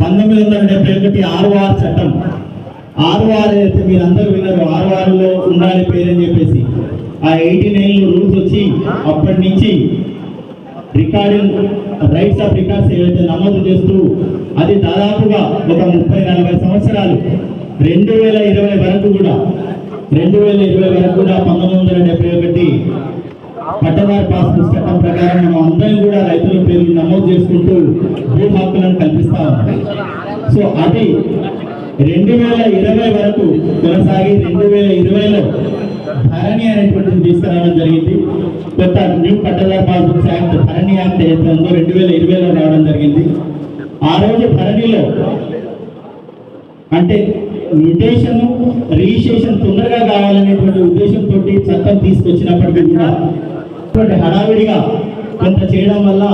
1971 6R చట్టం. 6R అయితే మీరందరూ విన్నారు, 6Rలో ఉండాలి పేరని చెప్పేసి. ఆ 89 రూల్స్ వచ్చి అప్పటి నుంచి రికార్డింగ్ రైట్స్ ఆఫ్ రికార్డ్స్ ఏవైతే నమోదు చేస్తూ అది దాదాపుగా ఒక 30-40 సంవత్సరాలు 2020 వరకు కూడా 1971 పట్టదారు పాస్ పుస్తకం ప్రకారం మనం అందరం కూడా రైతుల పేర్లు నమోదు చేసుకుంటూ భూ హక్కులను కల్పిస్తా ఉన్నాం. సో అది 2020 వరకు కొనసాగి 2020లో ధరణి అనేటువంటిది తీసుకురావడం జరిగింది. కొత్త న్యూ పట్టదారు pass books act Dharani act ఏదైతే ఉందో 2020లో రావడం జరిగింది. ఆ రోజు ధరణిలో అంటే మ్యూటేషన్ రిజిస్ట్రేషన్ తొందరగా కావాలనేటువంటి ఉద్దేశంతో చట్టం తీసుకొచ్చినప్పటికీ కూడా హడావిడిగా కొంత చేయడం వల్ల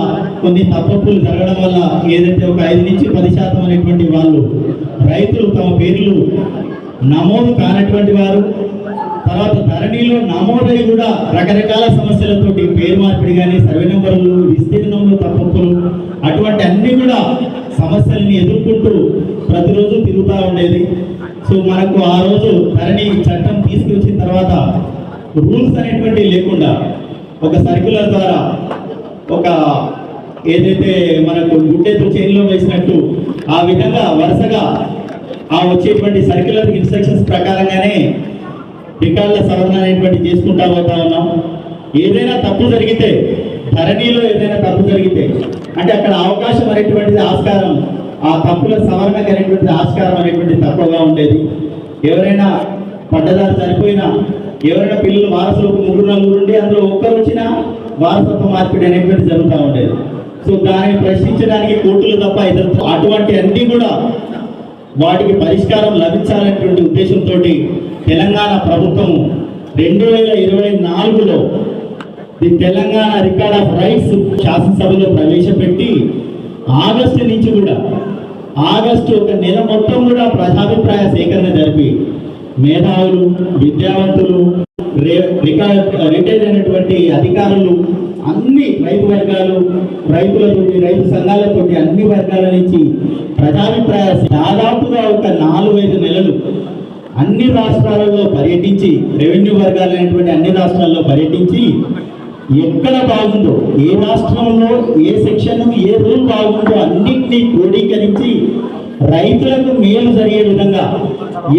కొన్ని తప్పులు జరగడం వల్ల ఏదైతే ఒక 5 నుంచి 10% అనేటువంటి వాళ్ళు రైతులు తమ పేర్లు నమోదు కానటువంటి వారు, తర్వాత ధరణిలో నమోదై కూడా రకరకాల సమస్యలతోటి పేరు మార్పిడి కానీ సర్వే నెంబర్లు విస్తీర్ణంలో తప్పులు అటువంటి అన్ని కూడా సమస్యల్ని ఎదుర్కొంటూ ప్రతిరోజు తిరుగుతూ ఉండేది. సో మనకు ఆ రోజు ధరణి చట్టం తీసుకొచ్చిన తర్వాత రూల్స్ అనేటువంటి లేకుండా ఒక సర్క్యులర్ ద్వారా ఒక ఏదైతే మనకు గుడ్డెత్తు చైన్లో వేసినట్టు ఆ విధంగా వరుసగా ఆ వచ్చేటువంటి సర్క్యులర్ ఇన్స్ట్రక్షన్స్ ప్రకారంగానే రికార్డుల సవరణ అనేటువంటి చేసుకుంటా పోతా ఉన్నాం. ఏదైనా తప్పు జరిగితే ధరణిలో ఏదైనా తప్పు జరిగితే అంటే అక్కడ అవకాశం అనేటువంటిది ఆస్కారం ఆ తప్పుల సవరణకు అనేటువంటి ఆస్కారం అనేటువంటి తక్కువగా ఉండేది. ఎవరైనా పట్టదారు చనిపోయినా ఎవరైనా పిల్లలు వారసులు 3-4 ఉండి అందులో ఒక్కరు వచ్చినా వారసత్వ మార్పిడి అనేటువంటి జరుగుతూ ఉండేది. సో దాన్ని ప్రశ్నించడానికి కోర్టులు తప్ప ఇతర అటువంటి అన్ని కూడా వాటికి పరిష్కారం లభించాలనేటువంటి ఉద్దేశంతో తెలంగాణ ప్రభుత్వము 2024లో the Telangana record of rights శాసనసభలో ప్రవేశపెట్టి ఆగస్టు నుంచి కూడా ఆగస్టు ఒక నెల మొత్తం కూడా ప్రజాభిప్రాయ సేకరణ జరిపి మేధావులు, విద్యావంతులు, రిటైర్ అయినటువంటి అధికారులు అన్ని రైతు వర్గాలు, రైతులతోటి రైతు సంఘాలతోటి అన్ని వర్గాల నుంచి ప్రజాభిప్రాయ దాదాపుగా ఒక 4-5 నెలలు అన్ని రాష్ట్రాలలో పర్యటించి రెవెన్యూ వర్గాలైనటువంటి అన్ని రాష్ట్రాల్లో పర్యటించి ఎక్కడ బాగుందో ఏ రాష్ట్రంలో ఏ సెక్షన్ ఏ రూల్ బాగుందో అన్నింటినీ క్రోడీకరించి రైతులకు మేలు జరిగే విధంగా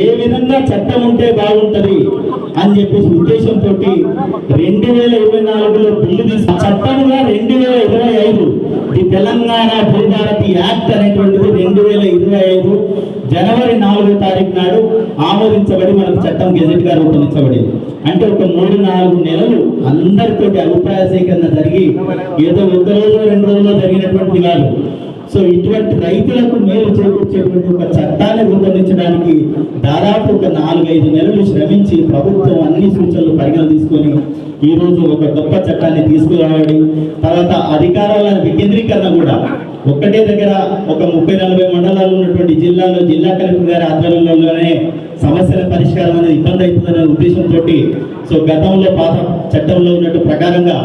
ఏ విధంగా చట్టం ఉంటే బాగుంటది అని చెప్పేసి ఉద్దేశంతో 2024లో బిల్లు తీసి చట్టంగా 2025 ది తెలంగాణ భూభారతి యాక్ట్ అనేటువంటిది 2025 జనవరి 4వ తారీఖు నాడు ఆమోదించబడి మనకు చట్టం గెజెట్ గా రూపొందించబడింది. అంటే ఒక 3-4 నెలలు అందరితోటి అభిప్రాయ సేకరణ జరిగి ఏదో 1 రోజు 2 రోజుల్లో జరిగినటువంటిది కాదు. సో ఇటువంటి రైతులకు మేలు చేకూర్చేటువంటి ఒక చట్టాన్ని రూపొందించడానికి దాదాపు ఒక 4-5 నెలలు శ్రమించి ప్రభుత్వం అన్ని సూచనలు పరిగణ తీసుకొని ఈరోజు ఒక గొప్ప చట్టాన్ని తీసుకురావడం, తర్వాత అధికారాల వికేంద్రీకరణ కూడా ఒక్కటే దగ్గర ఒక 30-40 మండలాలు ఉన్నటువంటి జిల్లాలో జిల్లా కలెక్టర్ గారి ఆధ్వర్యంలోనే సమస్యల పరిష్కారం అనేది ఇబ్బంది అవుతుందనే ఉద్దేశంతో సో గతంలో పాత చట్టంలో ఉన్నట్టు ప్రకారంగా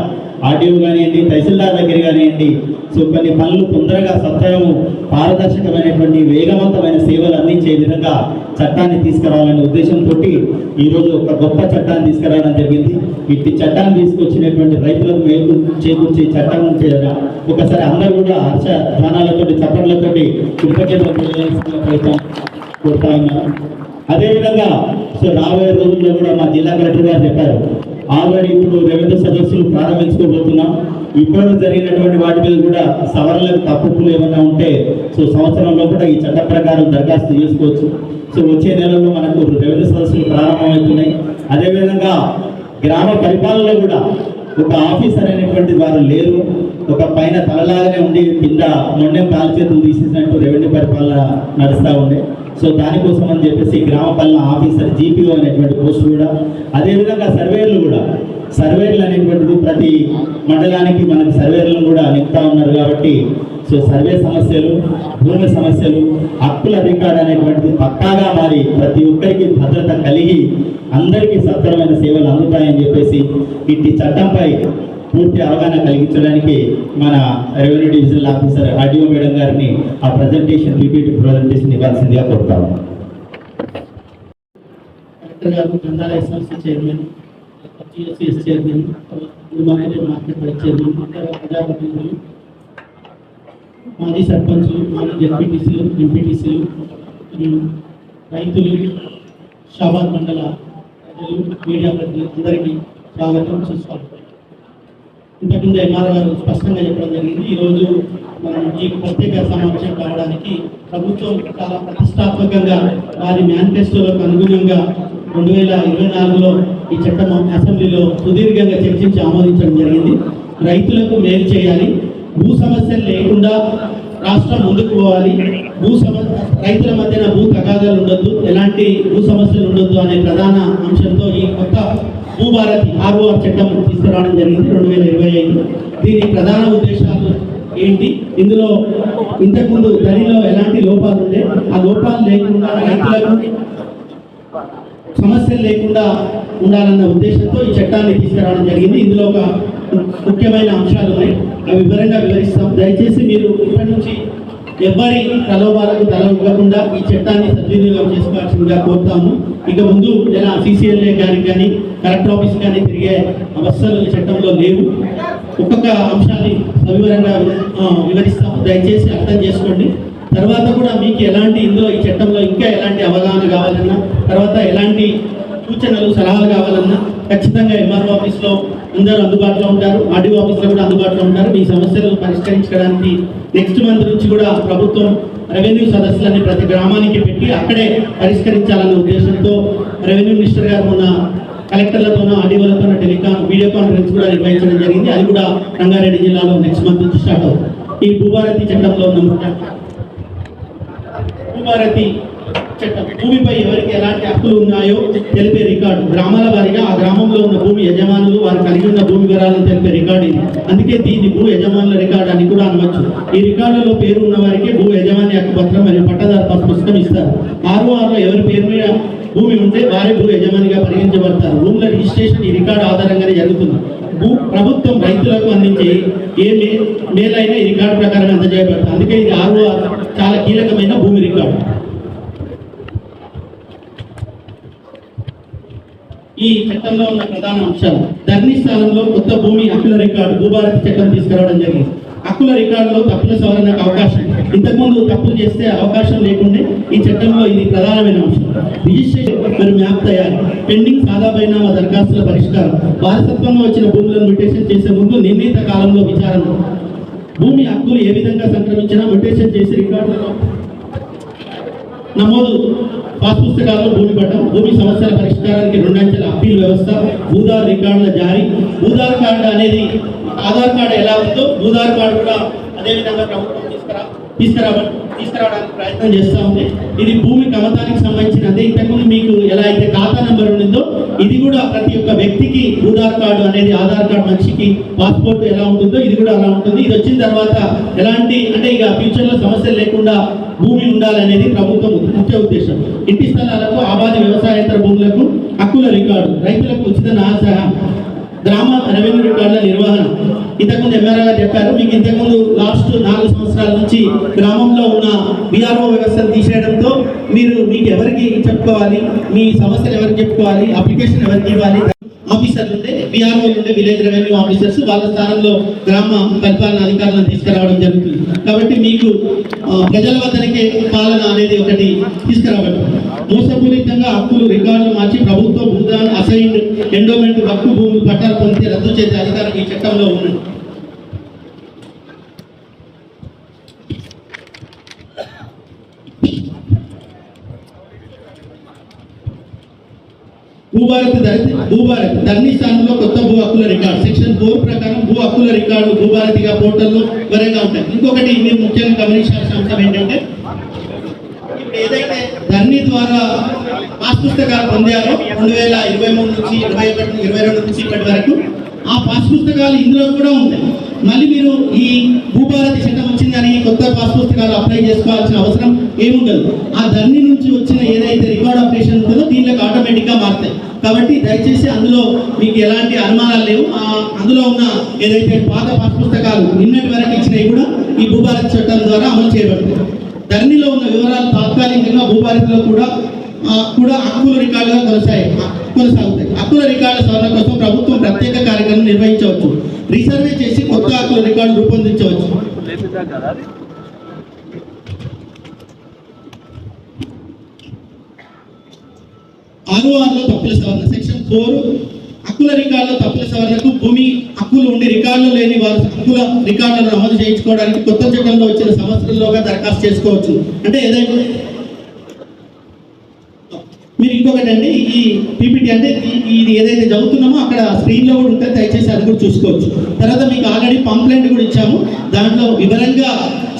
ఆర్డీఓ కానివ్వండి, తహసీల్దార్ దగ్గర కానివ్వండి, సో కొన్ని పనులు తొందరగా సత్వరము పారదర్శకమైనటువంటి వేగవంతమైన సేవలు అందించే విధంగా చట్టాన్ని తీసుకురావాలనే ఉద్దేశంతో ఈరోజు ఒక గొప్ప చట్టాన్ని తీసుకురావడం జరిగింది. ఇట్టి చట్టాన్ని తీసుకొచ్చినటువంటి రైతులకు మేలు చేకూర్చే చట్టం ఒకసారి అందరూ కూడా హర్ష ధ్వానాలతో చప్పట్లతో కృతజ్ఞతలు ప్రయత్నం కోరుతా ఉన్నారు. అదేవిధంగా సో రాబోయే రోజుల్లో కూడా మా జిల్లా కలెక్టర్ గారు చెప్పారు, ఆల్రెడీ ఇప్పుడు రెవెన్యూ సదస్సులు ప్రారంభించుకోబోతున్నాం. ఇప్పుడు జరిగినటువంటి వాటి మీద కూడా సవరణలకు తప్పులు ఏమైనా ఉంటే సో సంవత్సరం లోపల ఈ చట్ట ప్రకారం దరఖాస్తు చేసుకోవచ్చు. సో వచ్చే నెలలో మనకు రెవెన్యూ సదస్సులు ప్రారంభమవుతున్నాయి. అదేవిధంగా గ్రామ పరిపాలనలో కూడా ఒక ఆఫీసర్ అనేటువంటి వారు లేరు. ఒక పైన తలలాగానే ఉండి కింద మొండెం కాలు చేతులు తీసేసినట్టు రెవెన్యూ పరిపాలన నడుస్తూ ఉండే. సో దానికోసం అని చెప్పేసి గ్రామ పాలన ఆఫీసర్ జీపీఓ అనేటువంటి పోస్ట్ కూడా, అదేవిధంగా సర్వేర్లు అనేటువంటిది ప్రతి మండలానికి మనకు సర్వేర్లను కూడా నింపుతా ఉన్నారు. కాబట్టి సో సర్వే సమస్యలు, భూమి సమస్యలు, హక్కుల అధికారం అనేటువంటిది పక్కాగా మారి ప్రతి ఒక్కరికి భద్రత కలిగి అందరికీ సత్వరమైన సేవలు అందుతాయని చెప్పేసి ఇట్టి చట్టంపై పూర్తి అవగాహన కలిగించడానికి మన revenue divisional officer RDO madam గారిని ఆ ప్రజెంటేషన్ ప్రెజెంటేషన్ ఇవ్వాల్సిందిగా కోరుతాము. కలెక్టర్ గారు, గంధాల SLC chairman, GSCS chairman, market vice chairman, ప్రజాప్రతినిధులు, మాజీ సర్పంచులు, మాజీ జడ్పీటీసీలు, ఎంపీటీసీలు, రైతులు, షాబాద్ మండల ప్రజలు, మీడియా ప్రతినిధులు అందరికీ స్వాగతం, సుస్వాగతం. ఇంతకుముందు ఎంఆర్ఓ గారు స్పష్టంగా చెప్పడం జరిగింది. ఈరోజు మనం ఈ ప్రత్యేక సమావేశం కావడానికి ప్రభుత్వం చాలా ప్రతిష్టాత్మకంగా వారి మేనిఫెస్టోలకు అనుగుణంగా 2024లో ఈ చట్టం అసెంబ్లీలో సుదీర్ఘంగా చర్చించి ఆమోదించడం జరిగింది. రైతులకు మేలు చేయాలి, భూ సమస్యలు లేకుండా రాష్ట్రం ముందుకు పోవాలి, రైతుల మధ్యన భూ తగాదాలు ఉండొద్దు, ఎలాంటి భూ సమస్యలు ఉండొద్దు అనే ప్రధాన అంశంతో ఈ కొత్త భూభారతి ఆర్ఓఆర్ చట్టం తీసుకురావడం జరిగింది 2025. దీని ప్రధాన ఉద్దేశాలు ఏంటి, ఇందులో ఇంతకుముందు ధరలో ఎలాంటి లోపాలు ఉండే ఆ లోపాలు లేకుండా రైతులకు సమస్యలు లేకుండా ఉండాలన్న ఉద్దేశంతో ఈ చట్టాన్ని తీసుకురావడం జరిగింది. ఇందులో ఒక ముఖ్యమైన అంశాలు ఉన్నాయి, అవి వివరంగా వివరిస్తాం. దయచేసి మీరు ఇప్పటి నుంచి ఎవరి ప్రలోభాలకు తల ఇవ్వకుండా ఈ చట్టాన్ని సద్వినియోగం చేసుకోవాల్సిందిగా కోరుతాము. ఇక ముందు ఎలా CCLA కానీ కలెక్టర్ ఆఫీస్ కానీ తిరిగే అవసరాలు ఈ చట్టంలో లేవు. ఒక్కొక్క అంశాన్ని సవివరంగా వివరిస్తాము, దయచేసి అర్థం చేసుకోండి. తర్వాత కూడా మీకు ఎలాంటి ఇందులో ఈ చట్టంలో ఇంకా ఎలాంటి అవగాహన కావాలన్నా, తర్వాత ఎలాంటి సూచనలు సలహాలు కావాలన్నా ఖచ్చితంగా ఎంఆర్ఓ ఆఫీస్లో అందరూ అందుబాటులో ఉంటారు, ఆర్డీఓ ఆఫీస్లో కూడా అందుబాటులో ఉంటారు. మీ సమస్యలను పరిష్కరించడానికి నెక్స్ట్ మంత్ నుంచి కూడా ప్రభుత్వం రెవెన్యూ సదస్సులని ప్రతి గ్రామానికి పెట్టి అక్కడే పరిష్కరించాలన్న ఉద్దేశంతో రెవెన్యూ మినిస్టర్ గారు మొన్న కలెక్టర్లతోనూ ఆర్డీఓలతోనూ వీడియో కాన్ఫరెన్స్ కూడా నిర్వహించడం జరిగింది. అది కూడా రంగారెడ్డి జిల్లాలో నెక్స్ట్ మంత్ నుంచి స్టార్ట్ అవుతుంది. ఈ భూభారతి చట్టంలో ఉన్న భూభారతి చట్టం భూమిపై ఎవరికి ఎలాంటి హక్కులు ఉన్నాయో తెలిపే రికార్డు, గ్రామాల వారీగా ఆ గ్రామంలో ఉన్న భూమి యజమానులు వారు కలిగి ఉన్న భూమి వివరాలను తెలిపే రికార్డు ఇది. అందుకే దీన్ని భూ యజమానుల రికార్డు అని కూడా అనవచ్చు. ఈ రికార్డులో పేరు ఉన్న వారికి భూ యజమాని హక్కు పత్రం మరియు పట్టాదారు పుస్తకం ఇస్తారు. ఆర్ఓఆర్లో ఎవరి పేరు మీద భూమి ఉంటే వారే భూ యజమానిగా పరిగణించబడతారు. భూముల రిజిస్ట్రేషన్ ఈ రికార్డు ఆధారంగానే జరుగుతుంది. ప్రభుత్వం రైతులకు అందించే ఏ మేలైనా ఈ రికార్డు ప్రకారం అందజేయబడతారు. అందుకే ఇది ఆర్ఓఆర్ చాలా కీలకమైన భూమి రికార్డు. ఈ చట్టంలో ఉన్న ప్రధాన అంశాలు, ధరణి స్థానంలో కొత్త భూమి హక్కుల రికార్డు భూభారతి చట్టం తీసుకురావడం జరిగింది. హక్కుల రికార్డులో తప్పుల సవరణకు అవకాశం, ఇంతకుముందు తప్పులు చేస్తే అవకాశం లేకుండే ఈ చట్టంలో ఇది ప్రధానమైన అంశం. రిజిస్ట్రేషన్ మరియు మ్యాప్ తయారు, పెండింగ్ సాదా బైనామా దరఖాస్తుల పరిష్కారం, వారసత్వంలో వచ్చిన భూములను మ్యూటేషన్ చేసే ముందు నిర్ణీత కాలంలో విచారణ, భూమి హక్కులు ఏ విధంగా సంక్రమించినా మ్యూటేషన్ చేసి రికార్డులలో నమోదు, పాస్ పుస్తకాల్లో భూమి పట్టం, భూమి సమస్యల పరిష్కారానికి 2 అంచెల అప్పీల్ వ్యవస్థ, భూదార్ రికార్డుల జారీ. భూదార్ కార్డు అనేది ఆధార్ కార్డు ఎలా ఉందో భూదార్ కార్డు కూడా అదేవిధంగా ప్రభుత్వం తీసుకురావడానికి ప్రయత్నం చేస్తూ ఉంది. ఇది భూమి కమతానికి సంబంధించిన, అదే ఇంతకుముందు మీకు ఎలా అయితే ఖాతా నెంబర్ ఉండిందో ఇది కూడా ప్రతి ఒక్క వ్యక్తికి భూదార్ కార్డు అనేది ఆధార్ కార్డు మనిషికి పాస్పోర్ట్ ఎలా ఉంటుందో ఇది కూడా అలా ఉంటుంది. ఇది వచ్చిన తర్వాత ఎలాంటి అంటే ఇక ఫ్యూచర్లో సమస్యలు లేకుండా భూమి ఉండాలనేది ప్రభుత్వం ముఖ్య ఉద్దేశం. ఇంటి స్థలాలకు, ఆబాది వ్యవసాయేతర భూములకు హక్కుల రికార్డు, రైతులకు ఉచిత సహాయం, గ్రామ రెవెన్యూ రికార్డుల నిర్వహణ. ఇంతకుముందు ఎంఆర్ఓ గారు చెప్పారు, మీకు ఇంతకుముందు లాస్ట్ 4 సంవత్సరాల నుంచి గ్రామంలో ఉన్న బీఆర్ఓ వ్యవస్థను తీసేయడంతో మీకు ఎవరికి చెప్పుకోవాలి, మీ సమస్యలు ఎవరికి చెప్పుకోవాలి, అప్లికేషన్ ఎవరికి ఇవ్వాలి, ఆఫీసర్లు ఉంటే బీఆర్ఓలు ఉంటే విలేజ్ రెవెన్యూ ఆఫీసర్స్ వాళ్ళ స్థానంలో గ్రామ పరిపాలన అధికారులను తీసుకురావడం జరుగుతుంది. కాబట్టి మీకు ప్రజల వద్దకే పాలన అనేది ఒకటి తీసుకురాబడుతుంది. మోసపూరితంగా హక్కులు రికార్డులు మార్చి ప్రభుత్వ భూదాన్, అసైన్డ్, ఎండోమెంట్, హక్కు భూమి పట్టాలు పొందితే రద్దు చేసే అధికారం ఈ చట్టంలో ఉన్నది. భూభారతి ధరణి స్థానంలో కొత్త భూ హక్కుల రికార్డు సెక్షన్ 4 ప్రకారం భూ హక్కుల రికార్డు భూభారతిగా పోర్టల్లో వివరంగా ఉంటాయి. ఇంకొకటి మీరు ముఖ్యంగా గమనించాల్సిన అంశం ఏంటంటే, ఏదైతే ధరణి ద్వారా పాస్ పుస్తకాలు పొందారో 2023 నుంచి 21, 22 నుంచి ఇప్పటి వరకు ఆ పాస్ పుస్తకాలు ఇందులో కూడా ఉంటాయి. మళ్ళీ మీరు ఈ భూభారతి చట్టం వచ్చిందని కొత్త పాస్ పుస్తకాలు అప్లై చేసుకోవాల్సిన అవసరం ఏముండదు. ఆ ధరణి నుంచి వచ్చిన ఏదైతే రికార్డ్ ఆపరేషన్ ఉంటుందో దీనిలోకి ఆటోమేటిక్గా మారుతాయి. కాబట్టి దయచేసి అందులో మీకు ఎలాంటి అనుమానాలు లేవు. అందులో ఉన్న ఏదైతే పాత పాఠ్య పుస్తకాలు నిన్నటి వరకు ఇచ్చినవి కూడా ఈ భూభారతి చట్టం ద్వారా అమలు చేయబడతాయి. ధరణిలో ఉన్న వివరాలు తాత్కాలికంగా భూభారతిలో కూడా హక్కుల రికార్డుగా కొనసాగుతాయి. హక్కుల రికార్డుల సవరణ కోసం ప్రభుత్వం ప్రత్యేక కార్యక్రమం నిర్వహించవచ్చు. రీసర్వే చేసి కొత్త హక్కుల రికార్డు రూపొందించవచ్చు. ఆర్ఓఆర్లో తప్పుల సవరణ సెక్షన్ 4 హక్కుల రికార్డులో తప్పుల సవరణకు భూమి హక్కులు ఉండి రికార్డులు లేని వారు హక్కుల రికార్డులను అమలు చేయించుకోవడానికి కొత్త చట్టంలో వచ్చిన సంవత్సరంలోగా దరఖాస్తు చేసుకోవచ్చు. అంటే ఏదైతే మీరు ఇంకొకటి అండి, ఈ పీపీటీ అంటే ఇది ఏదైతే చదువుతున్నామో అక్కడ స్క్రీన్లో కూడా ఉంటుంది, దయచేసి అది కూడా చూసుకోవచ్చు. తర్వాత మీకు ఆల్రెడీ పంప్లెంట్ కూడా ఇచ్చాము, దాంట్లో వివరంగా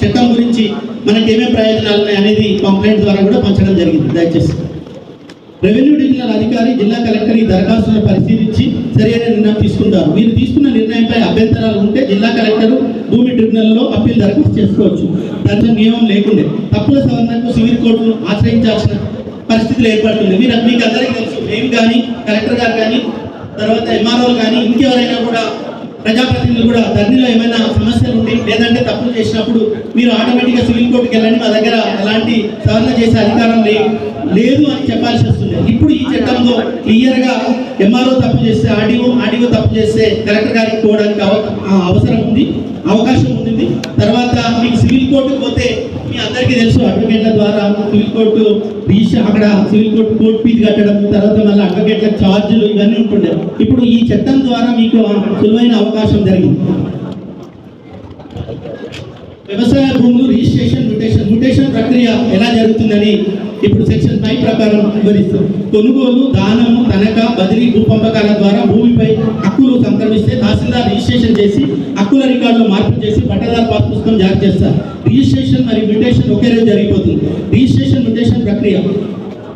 చట్టం గురించి మనకి ఏమేమి ప్రయోజనాలు ఉన్నాయి అనేది పంప్లెంట్ ద్వారా కూడా పంచడం జరిగింది. దయచేసి రెవెన్యూ డివిజనల్ అధికారి జిల్లా కలెక్టర్ ఈ దరఖాస్తులను పరిశీలించి సరైన నిర్ణయం తీసుకుంటారు. మీరు తీసుకున్న నిర్ణయంపై అభ్యంతరాలు ఉంటే జిల్లా కలెక్టర్ భూమి ట్రిబ్యునల్లో అప్పీల్ దరఖాస్తు చేసుకోవచ్చు. దాంట్లో నియమం లేకుండే తప్పుల సవరణకు సివిల్ కోర్టును ఆశ్రయించాల్సిన పరిస్థితులు ఏర్పడుతుంది. మీకు అందరికీ తెలుసు, మేము కానీ కలెక్టర్ గారు కానీ తర్వాత ఎంఆర్ఓలు కానీ ఇంకెవరైనా కూడా ప్రజాప్రతినిధులు కూడా ధరణిలో ఏమైనా సమస్యలు ఉండి లేదంటే తప్పులు చేసినప్పుడు మీరు ఆటోమేటిక్గా సివిల్ కోర్టుకి వెళ్ళండి, మా దగ్గర ఎలాంటి సవరణ చేసే అధికారం లేదు అని చెప్పాల్సి వస్తుంది. ఇప్పుడు ఈ చట్టంలో క్లియర్గా ఎంఆర్ఓ తప్పు చేస్తే ఆర్డీఓ తప్పు చేస్తే కలెక్టర్ గారికి పోవడానికి అవసరం ఉంది, అవకాశం ఉంటుంది. తర్వాత మీకు సివిల్ కోర్టుకు పోతే మీ అందరికీ తెలుసు, అడ్వకేట్ల ద్వారా సివిల్ కోర్టు అక్కడ సివిల్ కోర్టు ఫీజు కట్టడం, తర్వాత మళ్ళీ అడ్వకేట్ల ఛార్జీలు ఇవన్నీ ఉంటుండే. ఇప్పుడు ఈ చట్టం ద్వారా మీకు సులువైన అవకాశం జరిగింది. వ్యవసాయ భూములు రిజిస్ట్రేషన్ మ్యూటేషన్ ప్రక్రియ ఎలా జరుగుతుందని ఇప్పుడు సెక్షన్ 5 ప్రకారం వివరిస్తాం. కొనుగోలు, దానము, తనఖా, బదిలీ, భూ పంపకాల ద్వారా భూమిపై హక్కులు సంక్రమిస్తే తహసీల్దార్ రిజిస్ట్రేషన్ చేసి హక్కుల రికార్డులో మార్పు చేసి పట్టాదారు పాస్ పుస్తకం జారీ చేస్తారు. రిజిస్ట్రేషన్ మరియు మ్యూటేషన్ ఒకే రోజు జరిగిపోతుంది. రిజిస్ట్రేషన్ మ్యూటేషన్ ప్రక్రియ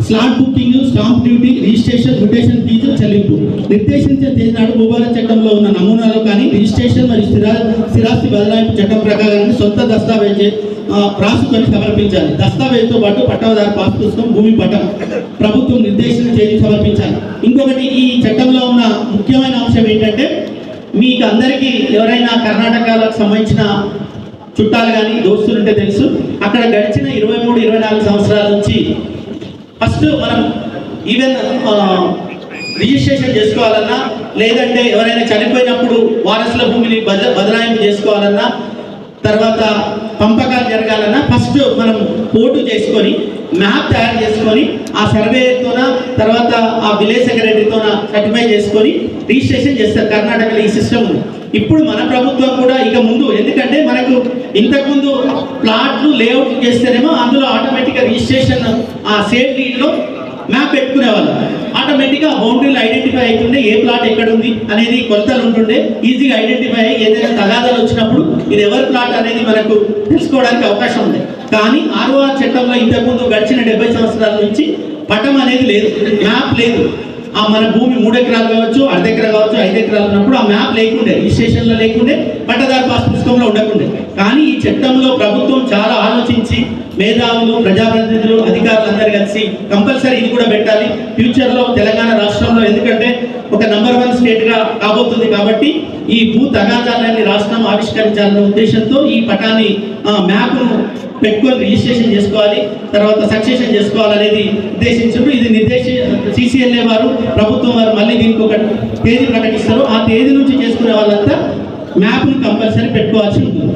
slot booking, stamp duty, registration mutation fee చెల్లింపు నిర్దేశించిన తేదీ నాడు భూభారతి చట్టంలో ఉన్న నమూనాలు కానీ రిజిస్ట్రేషన్ మరియు స్థిరాస్తి బదలాయింపు చట్టం ప్రకారం సొంత దస్తావేజీ రాసుకొని సమర్పించాలి. దస్తావేజుతో పాటు పట్టాదారు పాస్ పుస్తకం, భూమి పట్టం ప్రభుత్వం నిర్దేశించిన తేదీ సమర్పించాలి. ఇంకొకటి ఈ చట్టంలో ఉన్న ముఖ్యమైన అంశం ఏంటంటే, మీకు అందరికీ ఎవరైనా కర్ణాటకకు సంబంధించిన చుట్టాలు కానీ దోస్తులు ఉంటే తెలుసు, అక్కడ గడిచిన 23-24 సంవత్సరాల నుంచి ఫస్ట్ మనం ఈవెన్ రిజిస్ట్రేషన్ చేసుకోవాలన్నా లేదంటే ఎవరైనా చనిపోయినప్పుడు వారసుల భూమిని బదలాయింపు చేసుకోవాలన్నా తర్వాత పంపకాలు జరగాలన్నా ఫస్ట్ మనం పోటు చేసుకొని మ్యాప్ తయారు చేసుకొని ఆ సర్వేతోన తర్వాత ఆ విలేజ్ సెక్రటరీతోన సర్టిఫై చేసుకొని రిజిస్ట్రేషన్ చేస్తారు. కర్ణాటకలో ఈ సిస్టమ్ ఉంది. ఇప్పుడు మన ప్రభుత్వం కూడా ఇక ముందు, ఎందుకంటే మనకు ఇంతకుముందు ప్లాట్లు లేఅవుట్ చేస్తేనేమో అందులో ఆటోమేటిక్గా రిజిస్ట్రేషన్ ఆ సేఫ్ లీడ్లో మ్యాప్ పెట్టుకునేవాళ్ళు. ఆటోమేటిక్గా బౌండరీలు ఐడెంటిఫై అవుతుండే, ఏ ప్లాట్ ఎక్కడ ఉంది అనేది కొలతలు ఉంటుండే, ఈజీగా ఐడెంటిఫై అయ్యి ఏదైనా తగాదాలు వచ్చినప్పుడు ఇది ఎవరి ప్లాట్ అనేది మనకు తెలుసుకోవడానికి అవకాశం ఉంది. కానీ ఆర్ఓఆర్ చట్టంలో ఇంతకుముందు గడిచిన 70 సంవత్సరాల నుంచి పటం అనేది లేదు, మ్యాప్ లేదు. మన భూమి 3 ఎకరాలు కావచ్చు, 1/2 ఎకరా కావచ్చు, 5 ఎకరాలు ఉన్నప్పుడు ఆ మ్యాప్ లేకుండే, రిజిస్ట్రేషన్లో లేకుండే, పట్టదారు పాస్ పుస్తకంలో ఉండకుండే. కానీ ఈ చట్టంలో ప్రభుత్వం చాలా ఆలోచించి మేధావులు, ప్రజాప్రతినిధులు, అధికారులు అందరూ కలిసి కంపల్సరీ ఇది కూడా పెట్టాలి ఫ్యూచర్లో తెలంగాణ రాష్ట్రంలో, ఎందుకంటే ఒక నంబర్ 1 స్టేట్గా కాబోతుంది. కాబట్టి ఈ భూ తగాదాలన్నీ రాష్ట్రం ఆవిష్కరించాలనే ఉద్దేశంతో ఈ పటాన్ని మ్యాప్ను పెట్టుకొని రిజిస్ట్రేషన్ చేసుకోవాలి, తర్వాత సక్సెషన్ చేసుకోవాలనేది ఉద్దేశించినప్పుడు ఇది CCLA వారు, ప్రభుత్వం వారు మళ్ళీ దీనికి ఒక తేదీ ప్రకటిస్తారు. ఆ తేదీ నుంచి చేసుకునే వాళ్ళంతా మ్యాప్ని కంపల్సరీ పెట్టుకోవాల్సి ఉంటుంది.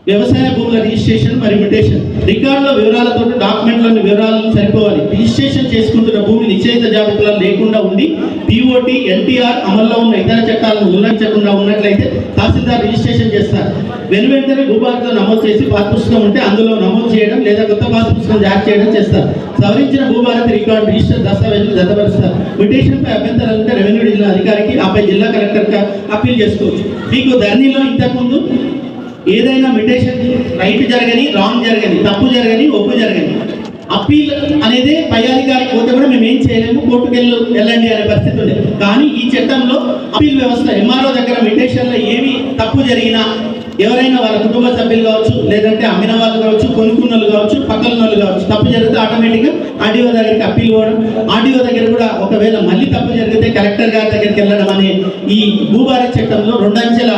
వ్యవసాయ భూముల రిజిస్ట్రేషన్ మరియు మ్యూటేషన్ రికార్డుల వివరాలతో డాక్యుమెంట్లోని వివరాలను సరిపోవాలి. రిజిస్ట్రేషన్ చేసుకుంటున్న భూమి నిశ్చయిత జాబితాలో లేకుండా ఉండి POT, NTR అమల్లో ఉన్న ఇతర చట్టాలను ఉల్లంఘించకుండా ఉన్నట్లయితే తహసీల్దార్ రిజిస్ట్రేషన్ చేస్తారు. వెనువెంటనే భూభారతిలో నమోదు చేసి పాస్ పుస్తకం ఉంటే అందులో నమోదు చేయడం లేదా కొత్త పాస్ పుస్తకం జారీ చేయడం చేస్తారు. సవరించిన భూభారతి రికార్డు రిజిస్టర్ దస్తావేజులు జతపరుస్తారు. మ్యూటేషన్పై అభ్యంతరాలు ఉంటే రెవెన్యూ డివిజనల్ అధికారికి, ఆపై జిల్లా కలెక్టర్కి అప్పీల్ చేసుకోవచ్చు. మీకు ధరణిలో ఇంతకుముందు ఏదైనా మ్యూటేషన్ రైట్ జరగని, రాంగ్ జరగని, తప్పు జరగని, ఒప్పు జరగని, అప్పీల్ అనేది పై అధికారికి పోతే కూడా మేము ఏం చేయలేము, కోర్టుకు వెళ్ళండి అనే పరిస్థితి ఉండేది. కానీ ఈ చట్టంలో అప్పీల్ వ్యవస్థ, MRO దగ్గర మ్యూటేషన్లో ఏమి తప్పు జరిగినా ఎవరైనా వాళ్ళ కుటుంబ సభ్యులు కావచ్చు, లేదంటే అమ్మిన వాళ్ళు కావచ్చు, కొనుక్కున్న వాళ్ళు కావచ్చు, పక్కన వాళ్ళు కావచ్చు, తప్పు జరిగితే ఆటోమేటిక్గా ఆర్డీఓ దగ్గరికి అప్పీల్ పోవడం, ఆర్డీఓ దగ్గర కూడా ఒకవేళ మళ్ళీ తప్పు జరిగితే కలెక్టర్ గారి దగ్గరికి వెళ్ళడం అనే ఈ భూభారత్ చట్టంలో 2 అంచెల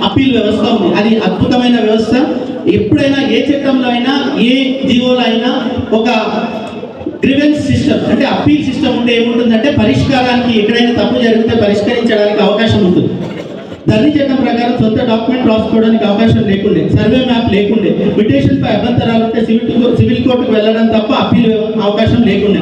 అప్పీల్ వ్యవస్థ ఉంది. అది అద్భుతమైన వ్యవస్థ. ఎప్పుడైనా ఏ చట్టంలో అయినా, ఏ జీవోలో అయినా ఒక గ్రీవెన్స్ సిస్టమ్ అంటే అప్పీల్ సిస్టమ్ ఉంటే ఏముంటుందంటే పరిష్కారానికి ఎక్కడైనా తప్పు జరిగితే పరిష్కరించడానికి అవకాశం ఉంటుంది. ధరణి చట్టం ప్రకారం సొంత డాక్యుమెంట్ రాసుకోవడానికి అవకాశం లేకుండే, సర్వే మ్యాప్ లేకుండే, పిటిషన్ పై అభ్యంతరాలు ఉంటే సివిల్ కోర్టుకు వెళ్ళడం తప్ప అప్పీల్ అవకాశం లేకుండే.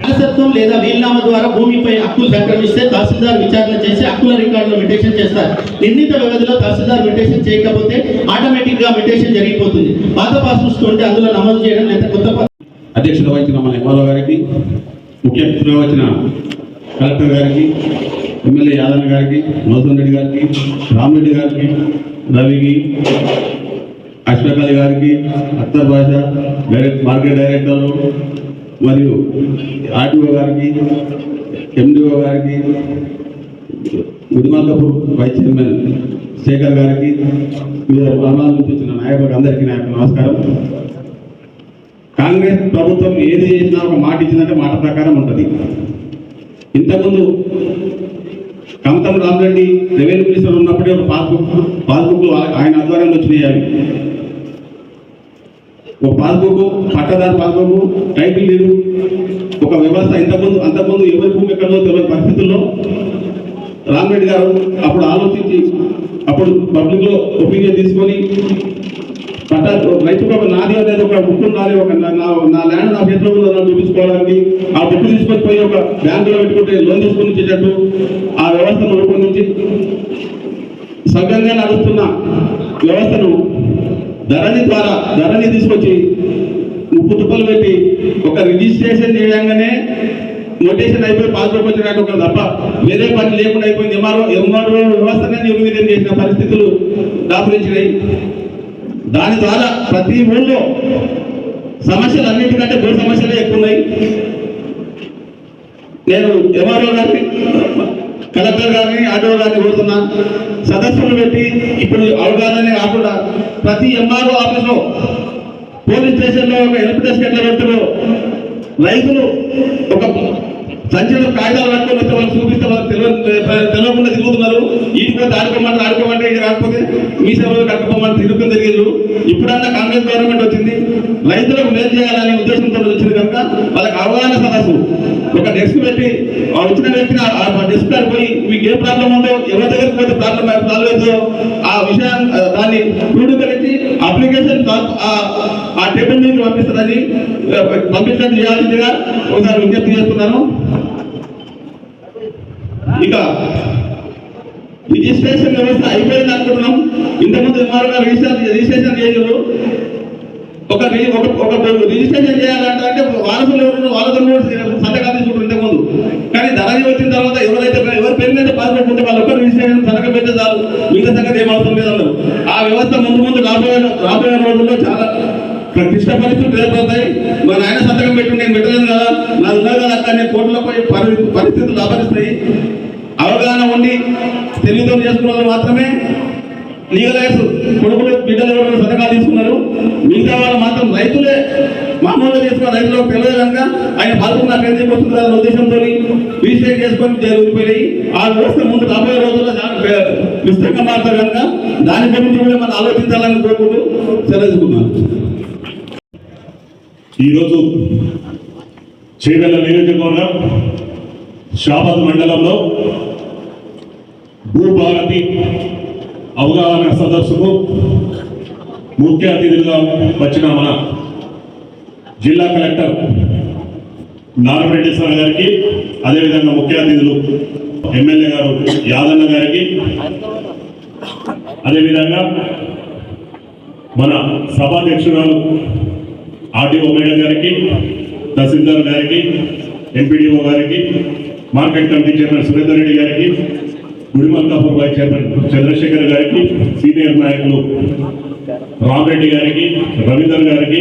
వారసత్వం లేదా వీలునామా ద్వారా భూమిపై హక్కులు సంక్రమిస్తే తహసీల్దార్ విచారణ చేసి హక్కుల రికార్డులో మిటేషన్ చేస్తారు. నిర్ణీత వ్యవధిలో తహసీల్దార్ మిటేషన్ చేయకపోతే ఆటోమేటిక్ గా మిటేషన్ జరిగిపోతుంది. పాత పాస్ పుస్తకం ఉంటే అందులో నమోదు చేయడం లేదా కొత్త అధ్యక్షత వహించిన మన ఎంఆర్ఓ గారికి, ముఖ్య అతిథిగా వచ్చిన కలెక్టర్ గారికి, ఎమ్మెల్యే యాదన్న గారికి, మధుసూదన్ రెడ్డి గారికి, రామరెడ్డి గారికి, రవికి, అష్ఫాక్ అలీ గారికి, అఖ్తర్ బాషా, మార్కెట్ డైరెక్టర్లు మరియు ఆర్టీఓ గారికి, ఎండిఓ గారికి, గుడిమల్కపూర్ వైస్ చైర్మన్ శేఖర్ గారికి, వివిధ గ్రామాల నుంచి వచ్చిన నాయకులకు అందరికీ నా యొక్క నమస్కారం. కాంగ్రెస్ ప్రభుత్వం ఏది చేసినా ఒక మాట ఇచ్చిందంటే మాట ప్రకారం ఉంటుంది. ఇంతకుముందు కమతం రామరెడ్డి రెవెన్యూ మినిస్టర్ ఉన్నప్పుడే ఒక పాస్బుక్లు ఆయన ఆధ్వర్యంలో వచ్చినాయి. అవి ఒక పాస్బుక్, పట్టదారు పాస్బుక్, టైటిల్ లేదు, ఒక వ్యవస్థ. అంతకుముందు ఎవరి భూమి ఎక్కడో తెలియని పరిస్థితుల్లో రామరెడ్డి గారు అప్పుడు ఆలోచించి అప్పుడు పబ్లిక్లో ఒపీనియన్ తీసుకొని రైతు నాది అనేది ఒక బుక్ ఉండాలి, ఒక నా ల్యాండ్ నా చేతిలో ఉందని చూపించుకోవడానికి ఆ బుక్ తీసుకొని పోయి ఒక బ్యాంకులో పెట్టుకుంటే లోన్ తీసుకొని ఇచ్చేటట్టు ఆ వ్యవస్థను రూపొందించి సవ్యంగా నడుస్తున్న వ్యవస్థను ధరణి తీసుకొచ్చి ముప్పు తుప్పలు పెట్టి ఒక రిజిస్ట్రేషన్ చేయగానే నోటేషన్ అయిపోయి పాస్బుక్ వచ్చినట్టు ఒక తప్ప వేరే పని లేకుండా అయిపోయింది. ఎంఆర్ఓ వ్యవస్థనే నిర్వీర్యం చేసిన పరిస్థితులు దాపురించినాయి. దాని ద్వారా ప్రతి ఊళ్ళో సమస్యలు అన్నింటికంటే 3 సమస్యలే ఎక్కువ ఉన్నాయి. నేను ఎంఆర్ఓ గారిని, కలెక్టర్ గారిని, ఆర్డీఓ గారిని కోరుతున్నా, సదస్సులు పెట్టి ఇప్పుడు అవగాహననే కాకుండా ప్రతి ఎంఆర్ఓ ఆఫీస్లో, పోలీస్ స్టేషన్లో ఒక హెల్ప్ డెస్క్ ఎట్లా పెడుతున్నారు, రైతులు ఒక సంచలన కాగితాలు పట్టుకొని వస్తే వాళ్ళు చూపిస్తే వాళ్ళు తెలియకుండా తిరుగుతున్నారు. ఇంటికి ఆడుకోమంటే ఇది రాకపోతే మీ సేవలు కట్టుకోమని తిరుగుతుంది తెలియదు. ఇప్పుడన్నా కాంగ్రెస్ గవర్నమెంట్ వచ్చింది, రైతులకు మేలు చేయాలనే ఉద్దేశంతో వచ్చింది కనుక వాళ్ళకి అవగాహన సదస్సు ఒక డెస్క్ పెట్టి వచ్చిన వ్యక్తిని ఆ డెస్క్ దగ్గర పోయి మీకు ఏ ప్రాబ్లం ఉందో, ఎవరి దగ్గరికి పోతే ప్రాబ్లం అవుతుందో ఆ విషయాన్ని దాన్ని క్రోడీకరించి అప్లికేషన్ ఆ టేబుల్ నుంచి పంపించడం చేయాల్సిందిగా ఒకసారి విజ్ఞప్తి చేస్తున్నాను. ఇక రిజిస్ట్రేషన్ వ్యవస్థ అయిపోయింది అనుకుంటున్నాం. ఇంతకుముందు ఎంఆర్ఓ రిజిస్ట్రేషన్ చేయరు. ఒక రిజిస్ట్రేషన్ చేయాలంటే వారసులు వాళ్ళతో సంతకాలు తీసుకుంటారు ఇంతకుముందు. కానీ ధరణి వచ్చిన తర్వాత ఎవరి పేరు మీద పాస్పోర్ట్ ఉంటే వాళ్ళు ఒక్క రిజిస్ట్రేషన్ సంతకం పెడితే చాలు, మిగతా సంగతి ఏం అవసరం లేదన్నారు. ఆ వ్యవస్థ ముందు రాబోయే రోజుల్లో చాలా క్లిష్ట పరిస్థితులు ఏర్పడతాయి. మా నాయన సంతకం పెట్టి నేను పెట్టలేదు కదా, నా ఉన్నారు కదా అక్కడ నేను కోర్టులో పోయి పరిస్థితులు లాభరిస్తాయి. అవగాహన ఉండి తెలివితో చేసుకున్న వాళ్ళు మాత్రమే లీగలైజ్ కొడుకులు బిడ్డలు ఎవరు సంతకాలు తీసుకున్నారు. మిగతా వాళ్ళు మాత్రం రైతులే మామూలుగా చేసుకున్న రైతులకు తెలియదు కనుక ఆయన పాల్గొన్న పేరు తీసుకొస్తుంది అనే ఉద్దేశంతో రిజిస్ట్రేట్ చేసుకొని జరిగిపోయి ఆ వ్యవస్థ ముందు రాబోయే రోజుల్లో చాలా విస్తృతంగా మారుతారు కనుక దాని గురించి కూడా మనం ఆలోచించాలని కోరుకుంటూ సెలవుకున్నాను. ఈరోజు చేవెళ్ళ నియోజకవర్గం షాబాద్ మండలంలో భూభారతి అవగాహన సదస్సుకు ముఖ్య అతిథులుగా వచ్చిన మన జిల్లా కలెక్టర్ నారాయణరెడ్డి సార్ గారికి, అదేవిధంగా ముఖ్య అతిథులు ఎమ్మెల్యే గారు యాదన్న గారికి, అదేవిధంగా మన సభాధ్యక్షురాలు ఆర్డీఓ మేడం గారికి, తహసీల్దార్ గారికి, ఎంపీడీఓ గారికి, market committee chairman Surender Reddy గారికి, గుడిమల్కాపూర్ వైస్ చైర్మన్ చంద్రశేఖర్ గారికి, సీనియర్ నాయకులు రామరెడ్డి గారికి, రవీందర్ గారికి,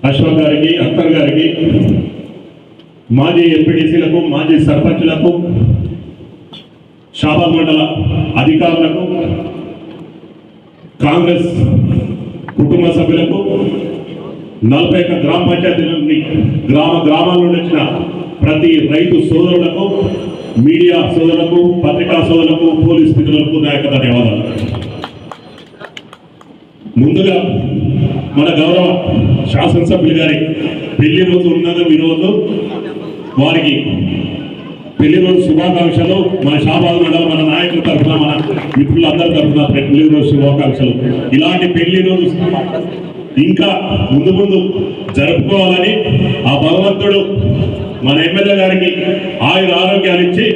అశ్వక్ గారికి, అఖ్తర్ గారికి, మాజీ ఎంపీడీసీలకు, మాజీ సర్పంచ్లకు, షాబాద్ మండల అధికారులకు, కాంగ్రెస్ కుటుంబ సభ్యులకు, 41 గ్రామ పంచాయతీలని గ్రామాల నుండి వచ్చిన ప్రతి రైతు సోదరులకు, మీడియా సోదరులకు, పత్రికా సోదరులకు, పోలీస్ మిత్రులకు నా యొక్క ధన్యవాదాలు. ముందుగా మన గౌరవ శాసనసభ్యులు గారి పెళ్లి రోజు ఉన్నది ఈరోజు. వారికి పెళ్లి రోజు శుభాకాంక్షలు. మన షాబాద్ మండలం మన నాయకుల తరఫున, మన మిత్రులందరి తరఫున పెళ్లి రోజు శుభాకాంక్షలు. ఇలాంటి పెళ్లి రోజు ఇంకా ముందు ముందు జరుపుకోవాలని ఆ భగవంతుడు మన ఎమ్మెల్యే గారికి ఆయుర ఆరోగ్యాలు ఇచ్చి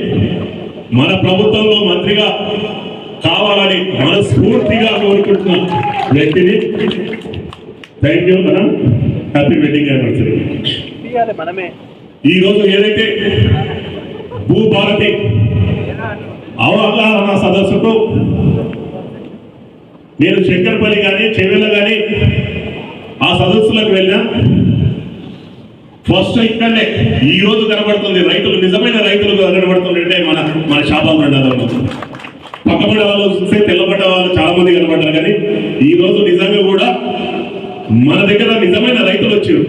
మన ప్రభుత్వంలో మంత్రిగా కావాలని మనస్ఫూర్తిగా కోరుకుంటున్న వ్యక్తిని. థ్యాంక్ యూ మనం. Happy wedding anniversary. ఈరోజు ఏదైతే భూభారతి అవగాహన సదస్సుకు నేను శంకర్పల్లి కానీ చెవెళ్ళ కానీ ఆ సదస్సులకు వెళ్ళా. ఫస్ట్ ఇక్కడనే ఈ రోజు కనబడుతుంది రైతులు, నిజమైన రైతులు కనబడుతుందంటే మన షాబాద్ మండలంలో. పక్క మండలాల్లో చూస్తే తెల్లబడ్డ వాళ్ళు చాలా మంది కనబడ్డారు, కానీ ఈ రోజు నిజంగా కూడా మన దగ్గర నిజమైన రైతులు వచ్చారు.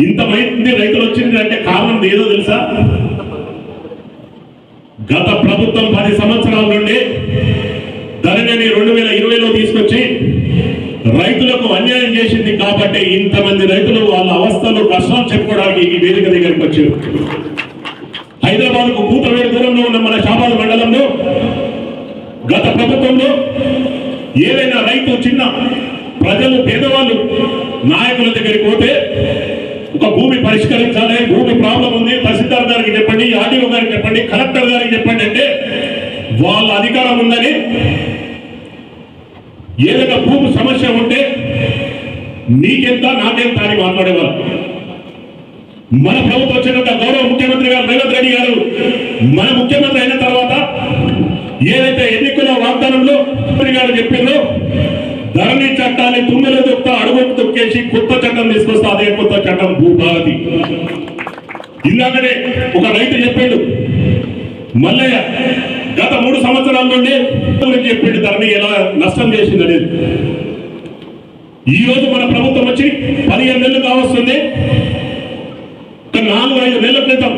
ఇంతమంది రైతులు వచ్చింది అంటే కారణం ఏదో తెలుసా? గత ప్రభుత్వం 10 సంవత్సరాల నుండి ధరణిని 2020లో తీసుకొచ్చి రైతులకు అన్యాయం చేసింది కాబట్టి ఇంతమంది రైతులు వాళ్ళ అవస్థలు, కష్టాలు చెప్పుకోవడానికి ఈ వేదిక దగ్గరికి వచ్చారు. హైదరాబాద్కు కూతవేడు దూరంలో ఉన్న మన షాబాద్ మండలంలో గత ప్రభుత్వంలో ఏదైనా రైతు, చిన్న ప్రజలు, పేదవాళ్ళు నాయకుల దగ్గరికి పోతే ఒక భూమి పరిష్కరించాలి, భూమి ప్రాబ్లం ఉంది, తహసీల్దార్ గారికి చెప్పండి, ఆర్డీఓ గారికి చెప్పండి, కలెక్టర్ గారికి చెప్పండి అంటే వాళ్ళ అధికారం ఉందని, ఏదైనా భూమి సమస్య ఉంటే నీకెంత నాకెంత అని మాట్లాడేవారు. మన ప్రభుత్వం వచ్చినాక గౌరవ ముఖ్యమంత్రి గారు రేవంత్ రెడ్డి గారు మన ముఖ్యమంత్రి అయిన తర్వాత ఏదైతే ఎన్నికల వాగ్దానంలో గారు చెప్పారో ధరణి చట్టాన్ని తుమ్మెల దొక్త అడుగుకు తొక్కేసి కొత్త చట్టం తీసుకొస్తా, అదే కొత్త చట్టం భూభారతి. ఇందాకనే ఒక రైతు చెప్పాడు, మల్లయ్య గత 3 సంవత్సరాల నుండి చెప్పాడు ధరణి ఎలా నష్టం చేసింది అనేది. ఈ రోజు మన ప్రభుత్వం వచ్చి 15 నెలలు కావస్తుంది. 4-5 నెలల క్రితం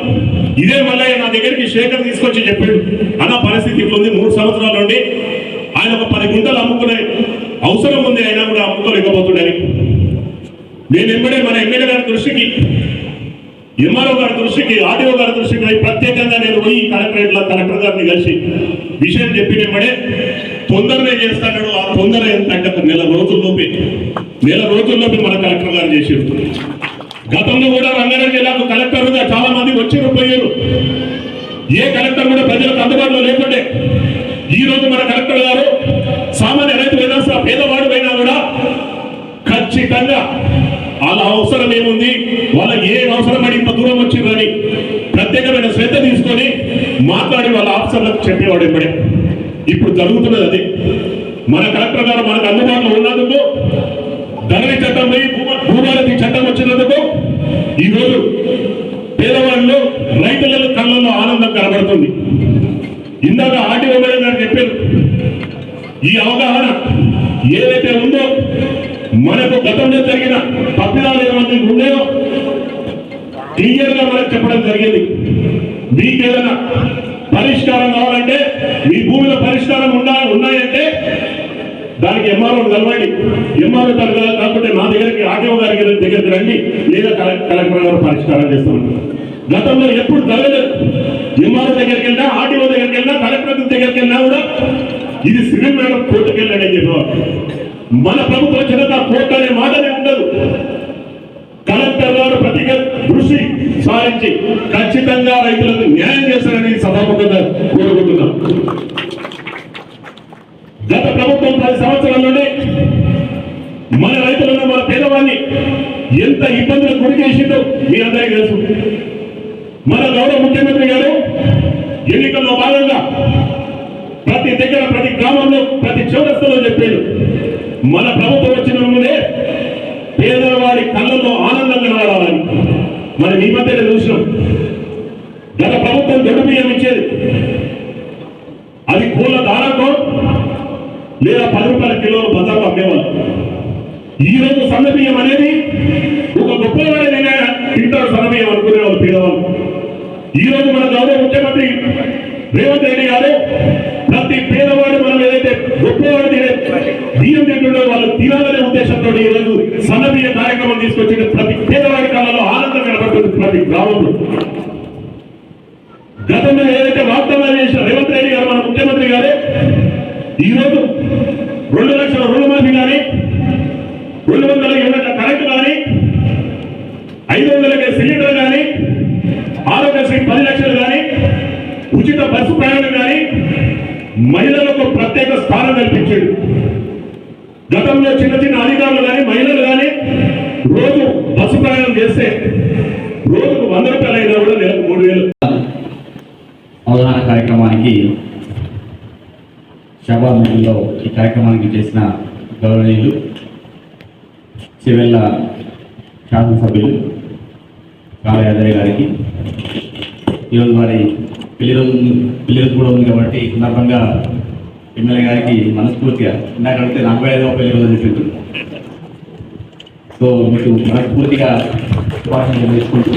ఇదే మల్లయ్య నా దగ్గరికి శేఖర్ తీసుకొచ్చి చెప్పాడు, అన్న పరిస్థితి ఇట్లుంది, 3 సంవత్సరాల నుండి ఆయన ఒక 10 గుంటలు అమ్ముకునే అవసరం ఉంది, అయినా కూడా అమ్ముకోలేకపోతుండని. నేను ఎంబడే మన ఎమ్మెల్యే గారి దృష్టికి, ఎంఆర్ఓ గారి దృష్టికి, ఆర్డీఓ గారి దృష్టికి ప్రత్యేకంగా నేను పోయి కలెక్టర్ గారిని కలిసి విషయం చెప్పినప్పుడే తొందరనే చేస్తాడు. ఆ తొందర ఏంటంటే నెల రోజుల్లోపే మన కలెక్టర్ గారు చేసారు. గతంలో కూడా రంగారెడ్డి జిల్లాకు కలెక్టర్గా చాలా మంది వచ్చి పోయారు. ఏ కలెక్టర్ కూడా ప్రజలకు అందుబాటులో లేకుండే. ఈ రోజు మన కలెక్టర్ గారు సామాన్య రైతు అయినా, పేదవాడు అయినా కూడా ఖచ్చితంగా వాళ్ళ అవసరం ఏముంది, వాళ్ళకి ఏ అవసరం పడి ఇంత దూరం వచ్చిందని ప్రత్యేకమైన శ్రద్ధ తీసుకొని మాట్లాడి వాళ్ళ ఆఫీసర్లకు చెప్పేవాడు. ఇప్పుడే ఇప్పుడు జరుగుతున్నది అదే. మన కలెక్టర్ గారు మనకు అందుబాటులో ఉన్నందుకు, ధరణి చట్టం పోయి భూభారతి చట్టం వచ్చినందుకు ఈరోజు పేదవాళ్ళు, రైతుల కళ్ళల్లో ఆనందం కనబడుతుంది. ఇందాక ఆర్డీఓ గారు చెప్పారు, ఈ అవగాహన ఏదైతే ఉందో మనకు గతంలో జరిగిన తప్పిదాలు ఏమైనా ఉన్నాయో క్లియర్ గా మనకు చెప్పడం జరిగింది. మీకు ఏదైనా పరిష్కారం కావాలంటే, మీ భూమిలో పరిష్కారం ఉన్నాయంటే దానికి ఎంఆర్ఓ కలవండి. ఎంఆర్ఓ కాకపోతే నా దగ్గరికి, ఆర్డీఓ గారి దగ్గరికి రండి, లేదా కలెక్టర్ గారు పరిష్కారం చేస్తామంటారు. గతంలో ఎప్పుడు జరగలేదు. ఎంఆర్ఓ దగ్గరికి వెళ్ళినా, ఆర్డీఓ దగ్గరికి వెళ్ళినా, కలెక్టర్ దగ్గరికి వెళ్ళినా కూడా ఇది సివిల్ మేడం కోర్టుకు వెళ్ళాడని చెప్పేవారు. మన ప్రభుత్వం వచ్చినాక కోర్టు అనే మాటనే ఉండదు. కలెక్టర్ గారు ప్రతిగా దృష్టి సారించి ఖచ్చితంగా రైతులకు న్యాయం చేస్తారని సభాముఖంగా కోరుకుంటున్నాం. గత ప్రభుత్వం 10 సంవత్సరాల నుండి మన రైతులను, మన పేదవాన్ని ఎంత ఇబ్బందులకు గురి చేసిందో మీ అందరికీ తెలుసు. మన గౌరవ ముఖ్యమంత్రి గారు ఎన్నికల్లో భాగంగా ప్రతి దగ్గర, ప్రతి గ్రామంలో, ప్రతి చౌరస్తలో చెప్పాడు, మన ప్రభుత్వం వచ్చిన ముందే పేదవాడి కళ్ళల్లో ఆనందం కనబడాలని. మనం ఈ మధ్యనే చూసినాం. గత ప్రభుత్వం దొడ్డు బియ్యం ఇచ్చేది, అది కూల దానాకో లేదా 10 రూపాయల కిలోలు బజార్లో అమ్మేవాళ్ళు. ఈ రోజు సన్న బియ్యం అనేది ఒక గొప్పవాడైనా తింటారు సన్న బియ్యం అనుకునేవాళ్ళు పేదవాళ్ళు. ఈ రోజు మన గౌరవ ముఖ్యమంత్రి రేవంత్ రెడ్డి గారు ప్రతి పేదవాడు మనం ఏదైతే గొప్పవాడు తినే బియ్యం తింటుండో వాళ్ళు తినాలనే ఉద్దేశంతో ఈ రోజు సన్న బియ్య కార్యక్రమం తీసుకొచ్చిన ప్రతి పేదవాడి కాలంలో ఆనందం కనబడుతుంది ప్రతి గ్రామంలో. గతంలో ఏదైతే వాగ్దానాలు చేసిన రేవంత్ రెడ్డి గారు మన ముఖ్యమంత్రి గారే ఈ రోజు 2 లక్షల రుణమాఫీ కానీ, 200 యూనిట్ల కరెంటు కానీ, 500 సిలిండర్ కానీ, ఆరోగ్యశ్రీ 10 లక్షలు కానీ, ఉచిత బస్సు ప్రయాణం కానీ, మహిళలకు ప్రత్యేక స్థానం కల్పించాడు. గతంలో చిన్న చిన్న అధికారులు కానీ మహిళలు కానీ రోజు బస్సు ప్రయాణం చేస్తే రోజుకు 100 రూపాయలు అయినా కూడా నెలకు 3000. అవగాహన కార్యక్రమానికి షాబాద్ మండలిలో ఈ కార్యక్రమానికి చేసిన గౌరవనీయులు చివెళ్ళ శాసనసభ్యులు కాళ యాదయ్య గారికి, ఈరోజు వారి పెళ్లి రోజు కూడా ఉంది కాబట్టి ఈ సందర్భంగా ఎమ్మెల్యే గారికి మనస్ఫూర్తిగా ఇందాక అడిగితే 45వ పెళ్లి రోజు చెప్పింది. సో మీకు మనస్ఫూర్తిగా శుభాకాంక్షలు చేసుకుంటూ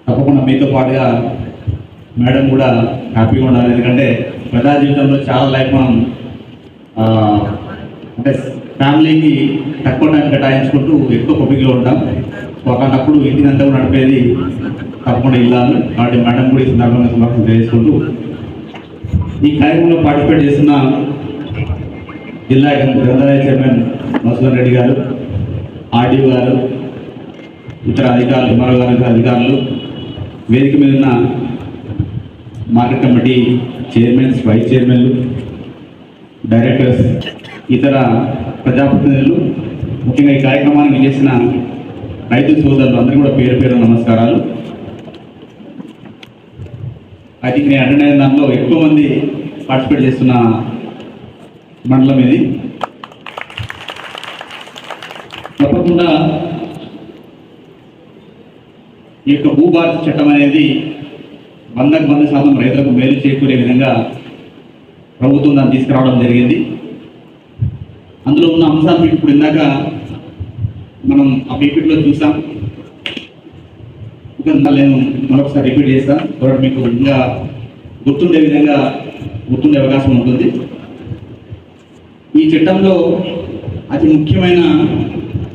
తప్పకుండా మీతో పాటుగా మేడం కూడా హ్యాపీగా ఉండాలి. ఎందుకంటే ప్రజా జీవితంలో చాలా లైఫ్ మనం అంటే ఫ్యామిలీకి తక్కువ టైం కేటాయించుకుంటూ ఎక్కువ పబ్లిక్లో ఉంటాం. సో అలాంటప్పుడు ఇంటినంతా కూడా నడిపేది తప్పకుండా ఇల్లాలి. కాబట్టి మేడం కూడా ఈ సందర్భంగా శుభాకాంక్షలు తెలియజేసుకుంటూ ఈ కార్యక్రమంలో పార్టిసిపేట్ చేస్తున్న జిల్లా గ్రంథాలయ చైర్మన్ మధుసూదన్ రెడ్డి గారు, ఆర్డీఓ గారు, ఇతర అధికారులు, ఎంఆర్ఓ గారు, అధికారులు, వేదిక మీద ఉన్న మార్కెట్ కమిటీ చైర్మన్స్, వైస్ చైర్మన్లు, డైరెక్టర్స్, ఇతర ప్రజాప్రతినిధులు, ముఖ్యంగా ఈ కార్యక్రమానికి చేసిన రైతు సోదరులు అందరూ కూడా పేరు పేరు నమస్కారాలు. ఐ థింక్ నేను అటెండ్ అయిన దాంట్లో ఎక్కువ మంది పార్టిసిపేట్ చేస్తున్న మండలం ఇది. తప్పకుండా ఈ యొక్క భూభారత చట్టం అనేది 100% రైతులకు మేలు చేకూరే విధంగా ప్రభుత్వం దాన్ని తీసుకురావడం జరిగింది. అందులో ఉన్న అంశాలు మీకు ఇప్పుడు ఇందాక మనం ఆ పీపీటీలో చూసాం. నేను మరొకసారి రిపీట్ చేస్తాను, కాబట్టి మీకు ఇంకా గుర్తుండే విధంగా గుర్తుండే అవకాశం ఉంటుంది. ఈ చట్టంలో అతి ముఖ్యమైన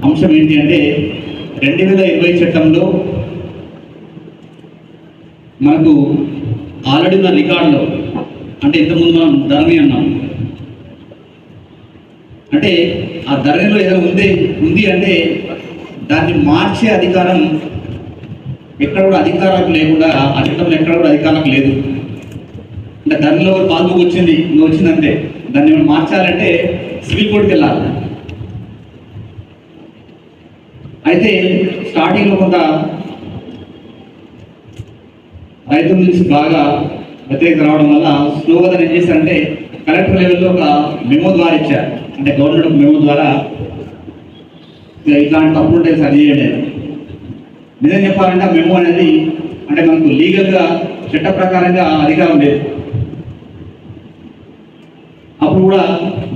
అంశం ఏంటి అంటే 2020 చట్టంలో మనకు ఆల్రెడీ ఉన్న రికార్డులో, అంటే ఇంతకుముందు మనం ధరణి అన్నాం, అంటే ఆ ధరణిలో ఏదైనా ఉంది అంటే దాన్ని మార్చే అధికారం ఎక్కడ కూడా అధికారాలకు లేకుండా, ఆ చట్టంలో ఎక్కడ కూడా అధికారాలకు లేదు. అంటే ధరణిలో పాస్బుక్ వచ్చింది, నువ్వు వచ్చిందంటే దాన్ని ఏమైనా మార్చాలంటే సివిల్ కోర్టుకి వెళ్ళాలి. అయితే స్టార్టింగ్లో కొంత రైతుల నుంచి బాగా వ్యతిరేకత రావడం వల్ల స్లోగా ఏం చేశారంటే కలెక్టర్ లెవెల్లో ఒక మెమో ద్వారా ఇచ్చారు. అంటే గవర్నమెంట్ మెమో ద్వారా ఇట్లాంటి తప్పులు ఉంటే సరి చేయండి. నిజం చెప్పాలంటే ఆ మెమో అనేది అంటే మనకు లీగల్గా చట్ట ప్రకారంగా అధికారం లేదు. అప్పుడు కూడా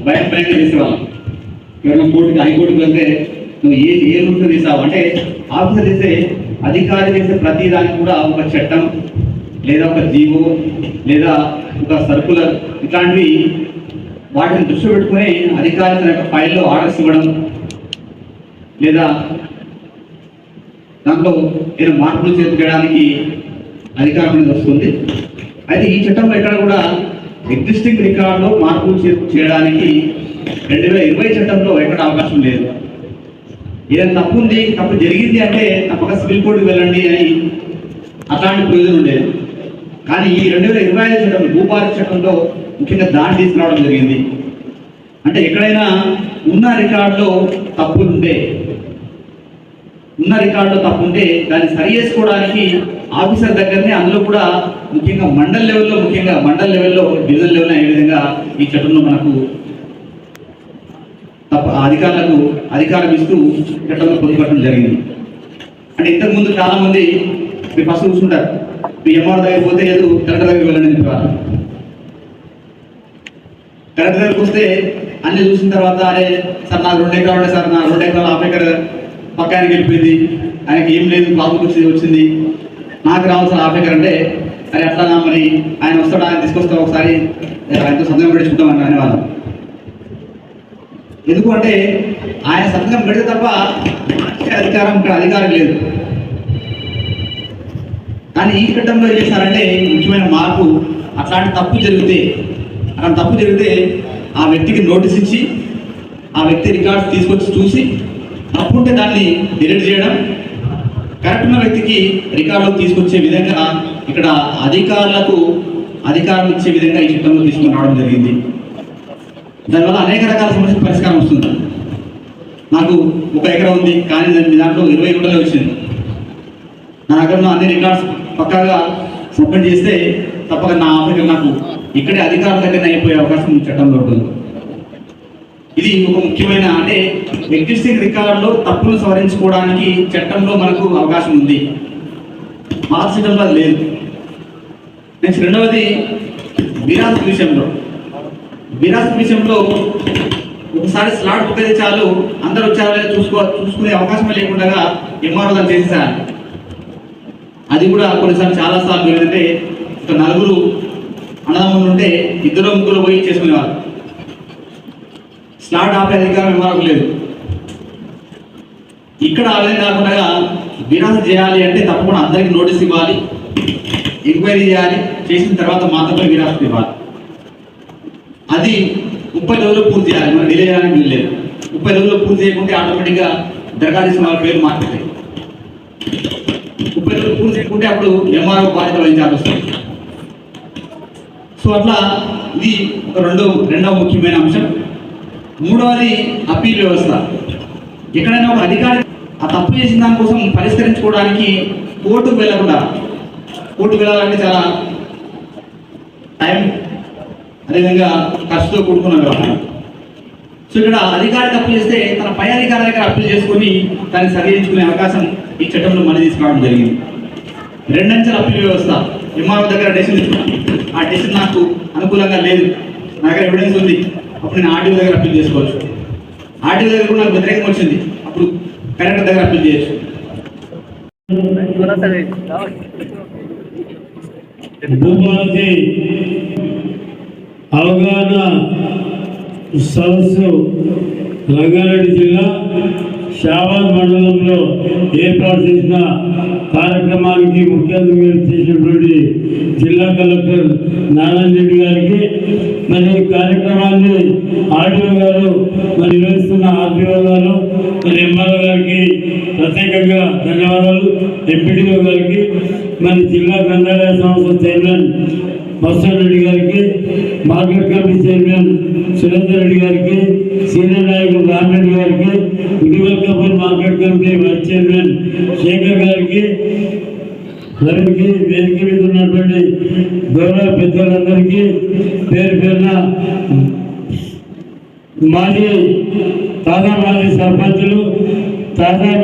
భయంగా చేసేవాళ్ళం. కేవలం కోర్టుకి, హైకోర్టుకి వెళ్తే నువ్వు ఏ రూల్స్ తీసావు అంటే ఆఫీసర్ చేసే, అధికారి చేసే ప్రతి దానికి కూడా ఒక చట్టం లేదా ఒక జీవో లేదా ఒక సర్కులర్ ఇట్లాంటివి వాటిని దృష్టి పెట్టుకుని అధికారి తన యొక్క ఫైల్లో ఆర్డర్స్ ఇవ్వడం లేదా దాంట్లో ఏదైనా మార్పులు చేయడానికి అధికారం అనేది వస్తుంది. అయితే ఈ చట్టంలో ఎక్కడ కూడా ఎగ్జిస్టింగ్ రికార్డులో మార్పులు చేయడానికి 2020 చట్టంలో ఎక్కడ అవకాశం లేదు. ఏదైనా తప్పు ఉంది, తప్పు జరిగింది అంటే తప్పక సివిల్ కోర్టుకి వెళ్ళండి అని అట్లాంటి ప్రయోజనం ఉండేది. కానీ ఈ 2025 చట్టం, భూభారత చట్టంలో ముఖ్యంగా దాన్ని తీసుకురావడం జరిగింది. అంటే ఎక్కడైనా ఉన్న రికార్డులో తప్పులుంటే దాన్ని సరి చేసుకోవడానికి ఆఫీసర్ దగ్గరనే, అందులో కూడా ముఖ్యంగా మండల్ లెవెల్లో, డివిజన్ లెవెల్లో అయ్యే విధంగా ఈ చట్టంలో మనకు అధికారులకు అధికారం ఇస్తూ చట్టంలో పొందుపరచడం జరిగింది. అంటే ఇంతకుముందు చాలా మంది మీరు ఫస్ట్ చూసుకుంటారు, మీ ఎంఆర్ దగ్గర పోతే లేదు కలెక్టర్ దగ్గర వెళ్ళండి చెప్పేవారు. కలెక్టర్ దగ్గరకు వస్తే అన్ని చూసిన తర్వాత అరే సార్ నాకు 2 ఎకరాలు ఉండే సార్, నా 2 ఎకరాలు హాఫ్ ఎకర్ పక్క ఆయనకి వెళ్ళిపోయింది, ఆయనకి ఏం లేదు ప్రాబ్లం వచ్చింది నాకు రావాల్సిన హాఫ్ ఎకర్ అంటే అరే అట్లా మరి ఆయన వస్తాడు, ఆయన తీసుకొస్తా ఒకసారి ఆయనతో సంతకం పెట్టించుకుంటామని అనేవాళ్ళం. ఎందుకు అంటే ఆయన సంతకం పెడితే తప్ప అధికారం ఇక్కడ అధికారం లేదు. కానీ ఈ చట్టంలో ఏం చేశారంటే ముఖ్యమైన మార్పు, అట్లాంటి తప్పు జరిగితే ఆ వ్యక్తికి నోటీస్ ఇచ్చి ఆ వ్యక్తి రికార్డ్స్ తీసుకొచ్చి చూసి తప్పుంటే దాన్ని డిలీట్ చేయడం, కరెక్ట్ ఉన్న వ్యక్తికి రికార్డులకు తీసుకొచ్చే విధంగా ఇక్కడ అధికారులకు అధికారం ఇచ్చే విధంగా ఈ చట్టంలో తీసుకుని రావడం జరిగింది. దానివల్ల అనేక రకాల సమస్యల పరిష్కారం వస్తుంది. నాకు 1 ఎకరం ఉంది కానీ దాంట్లో 20 గుంటలే వచ్చింది, నా దగ్గర అన్ని రికార్డ్స్ పక్కాగా సబ్మిట్ చేస్తే తప్పక నా ఆఫీసర్ నాకు ఇక్కడే అధికారుల దగ్గర అయిపోయే అవకాశం చట్టంలో ఉంటుంది. ఇది ఒక ముఖ్యమైన అంటే ఎగ్జిస్టింగ్ రికార్డులో తప్పులు సవరించుకోవడానికి చట్టంలో మనకు అవకాశం ఉంది, పాత చట్టంలో అది లేదు. నెక్స్ట్ రెండవది విరాసత్ విషయంలో ఒకసారి స్లాట్ బుక్ అయితే చాలు, అందరూ వచ్చారో చూసుకునే అవకాశమే లేకుండా ఎంఆర్ఓ దాన్ని చేసేసారు. అది కూడా కొన్నిసార్లు చాలాసార్లు ఏంటంటే ఒక 4 అన్నదమ్ములు ఉంటే 2-3 పోయి చేసుకునేవారు. స్లాట్ ఆపే అధికారం ఎంఆర్ఓ లేదు. ఇక్కడ ఆ విధంగా కాకుండా విరాసత్ చేయాలి అంటే తప్పకుండా అందరికీ నోటీస్ ఇవ్వాలి, ఎంక్వైరీ చేయాలి, చేసిన తర్వాత మాత్రమే విరాసత్ ఇవ్వాలి. అది 30 రోజులు పూర్తి చేయాలి, మనం డిలే చేయడానికి వీల్లేదు. 30 రోజులు పూర్తి చేయకుంటే ఆటోమేటిక్గా దరఖాస్తు చేసిన వాళ్ళ పేరు మారిపోతాయి. 30 రోజులు పూర్తి చేయకుంటే అప్పుడు ఎంఆర్ఓ బాధ్యత వహించాల్సి వస్తుంది. సో అట్లా ఇది ఒక రెండవ ముఖ్యమైన అంశం. మూడవది అప్పీల్ వ్యవస్థ. ఎక్కడైనా ఒక అధికారి ఆ తప్పు చేసిన దానికోసం పరిష్కరించుకోవడానికి కోర్టుకు వెళ్ళాలంటే చాలా టైం, అదేవిధంగా ఖర్చుతో కూడుకున్న వ్యవహారం. సో ఇక్కడ అధికారి తప్పు చేస్తే తన పై అధికారి దగ్గర అప్పీల్ చేసుకొని దాన్ని సరిదిద్దుకునే అవకాశం ఈ చట్టంలో మళ్ళీ తీసుకురావడం జరిగింది. 2 అంచెల అప్పీల్ వ్యవస్థ. ఎంఆర్ఓ దగ్గర డెసిషన్ తీసుకున్నాను, ఆ డెసిషన్ నాకు అనుకూలంగా లేదు, నా దగ్గర ఎవిడెన్స్ ఉంది, అప్పుడు నేను ఆర్డీఓ దగ్గర అప్పీల్ చేసుకోవచ్చు. ఆర్డీఓ దగ్గర కూడా నాకు వ్యతిరేకం వచ్చింది, అప్పుడు కలెక్టర్ దగ్గర అప్పీల్ చేయొచ్చు. భూపాలకి అవగాహన సదస్సు రంగారెడ్డి జిల్లా షాబాద్ మండలంలో ఏర్పాటు చేసిన కార్యక్రమానికి ముఖ్య అతిథిగా చేసినటువంటి జిల్లా కలెక్టర్ నారాయణ రెడ్డి గారికి, మరి కార్యక్రమాన్ని ఆర్డీఓ గారు మరి నిర్వహిస్తున్న ఆర్డీఓ గారు మరి ఎంఆర్ఓ గారికి ప్రత్యేకంగా ధన్యవాదాలు, ఎంపీడీఓ గారికి, మరి జిల్లా గ్రంథాలయ సంస్థ చైర్మన్ మస్తాన్ రెడ్డి గారికి, market committee chairman Surender Reddy గారికి, సీనియర్ నాయకులు రామరెడ్డి గారికి, ఉడివల్ Kapur market committee vice chairman Shekar గారికి, వారికి వేదిక మీద ఉన్నటువంటి గౌరవ పెద్దలందరికీ పేరు పేరున మాజీ సర్పంచులు,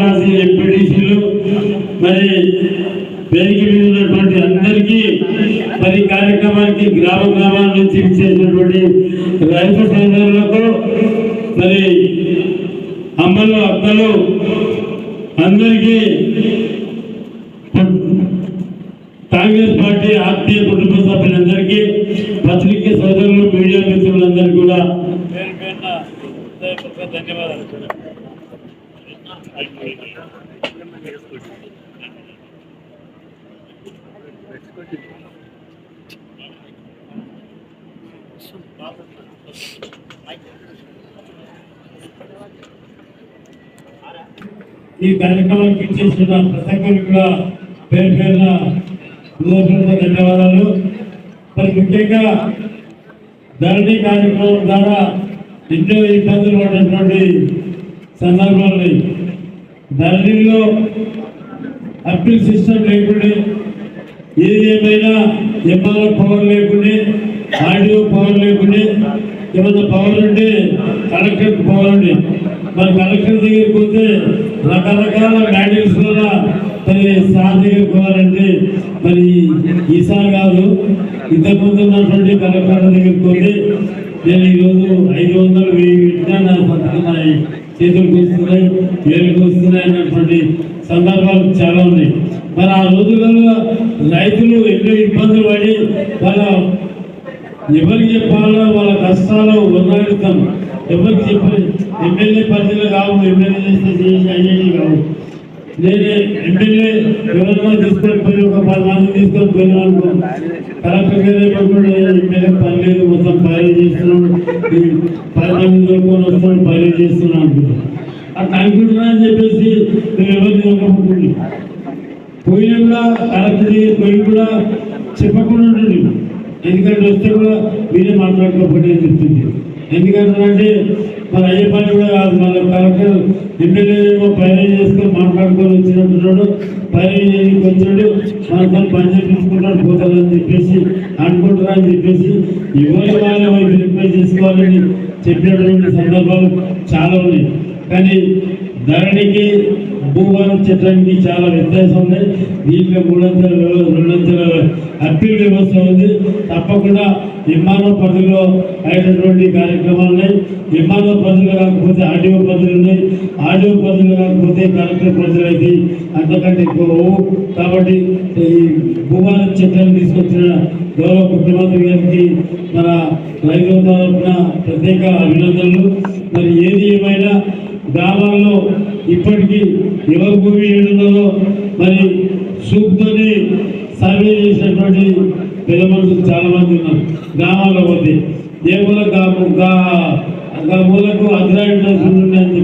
మాజీ ఎంపీటీసీలు, మరి వేదిక మీద ఉన్నటువంటి అందరికీ, మరి కార్యక్రమానికి గ్రామాల నుంచి ఇచ్చేసినటువంటి రైతు సోదరులకు, మరి అమ్మలు అక్కలు అందరికీ, కాంగ్రెస్ పార్టీ ఆత్మీయ కుటుంబ సభ్యులందరికీ, పత్రికా సోదరులు, మీడియా మిత్రులందరికీ కూడా ధన్యవాదాలు. ఈ కార్యక్రమానికి ఇచ్చేసిన ప్రతి ఒక్కరికి కూడా పేరు పేరున ధన్యవాదాలు. మరి ముఖ్యంగా ధరణి కార్యక్రమం ద్వారా ఎన్నో ఇబ్బందులు పడినటువంటి సందర్భాలని, ధరణిలో అప్పీల్ సిస్టమ్ లేకుండే, ఏది ఏమైనా ఎంఆర్ఓ పవర్ లేకుండే, ఆర్డీఓ పవర్ లేకుండే, ఏమన్నా పవర్ ఉంటే కలెక్టర్కి పవర్ ఉండే, మరి కలెక్టర్ దగ్గరికి పోతే రకరకాల మ్యాండేట్స్ వల్ల మరి సార్ దగ్గరికి పోవాలంటే మరి ఈసారి కాదు, ఇంతకుముందు ఉన్నటువంటి కలెక్టర్ దగ్గరికి పోతే నేను ఈరోజు 500 1000 పెట్టినా నా సంతకం నా చేతులకు వస్తున్నాయి, వేలకు వస్తున్నాయి అన్నటువంటి సందర్భాలు చాలా ఉన్నాయి. మరి ఆ రోజులలో రైతులు ఎన్నో ఇబ్బందులు పడి వాళ్ళ ఎవరికి చెప్పాలో వాళ్ళ కష్టాలు వర్ణాడుతాం, ఎవరికి చెప్పాలి. ఎమ్మెల్యే పరిధిలో కావు, ఎమ్మెల్యే చేస్తే చేసి అయ్యేది కావు. నేను ఎమ్మెల్యే ఎవరైనా తీసుకొని పోయి ఒక 10 మంది తీసుకొని పోయినా అనుకో, కలెక్టర్ గారు కూడా ఎమ్మెల్యే పని లేదు, మొత్తం పైరు చేస్తున్నాడు, 10 మంది దొరుకుని వస్తాడు, పైరు చేస్తున్నాడు అనుకుంటాను. అట్లా అనుకుంటున్నా అని చెప్పేసి మేము ఎవరిని నమ్మకుంటుంది పోయినా కూడా కలెక్టర్ దగ్గర పోయి కూడా చెప్పకుండా ఉంటుంది. ఎందుకంటే వస్తే కూడా మీరే మాట్లాడుకోకపోతే అని చెప్తుంది. ఎందుకంటే మరి అయ్యే పని కూడా కాదు, మన కలెక్టర్ ఎమ్మెల్యే పైరై చేసుకొని మాట్లాడుకొని వచ్చినట్టున్నాడు, పైరై చేయడానికి వచ్చాడు, మనతో పని చేపించుకుంటాడు పోతాడని చెప్పేసి అనుకుంటారా అని చెప్పేసి ఎవరి వాళ్ళ వైపు రిక్వెస్ట్ చేసుకోవాలని చెప్పినటువంటి సందర్భాలు చాలా ఉన్నాయి. కానీ ధరణికి భూభారత చట్టానికి చాలా వ్యత్యాసం ఉన్నాయి. దీంట్లో 200 అప్పీల్ వ్యవస్థ ఉంది. తప్పకుండా ఎంఆర్ఓ పరిధిలో అయినటువంటి కార్యక్రమాలు ఉన్నాయి. ఎంఆర్ఓ పరిధిలో కాకపోతే ఆర్డీఓ పరిధిలో ఉన్నాయి. ఆర్డీఓ పరిధిలో కాకపోతే కలెక్టర్ పరిధిలో అయితే అంతకంటే ఎక్కువ. కాబట్టి ఈ భూభారత చట్టాన్ని తీసుకొచ్చిన గౌరవ ముఖ్యమంత్రి గారికి మన రైతుల తరఫున ప్రత్యేక అభినందనలు. మరి ఏది ఏమైనా గ్రామాల్లో ఇప్పటికీ ఎవరి భూమి ఏడున్నదో మరి సూక్తోని సర్వే చేసినటువంటి పెద్ద మనుషులు చాలా మంది ఉన్నారు. గ్రామాల్లో పోతే ఏ మూలకు అజ్రాయిడ్ అని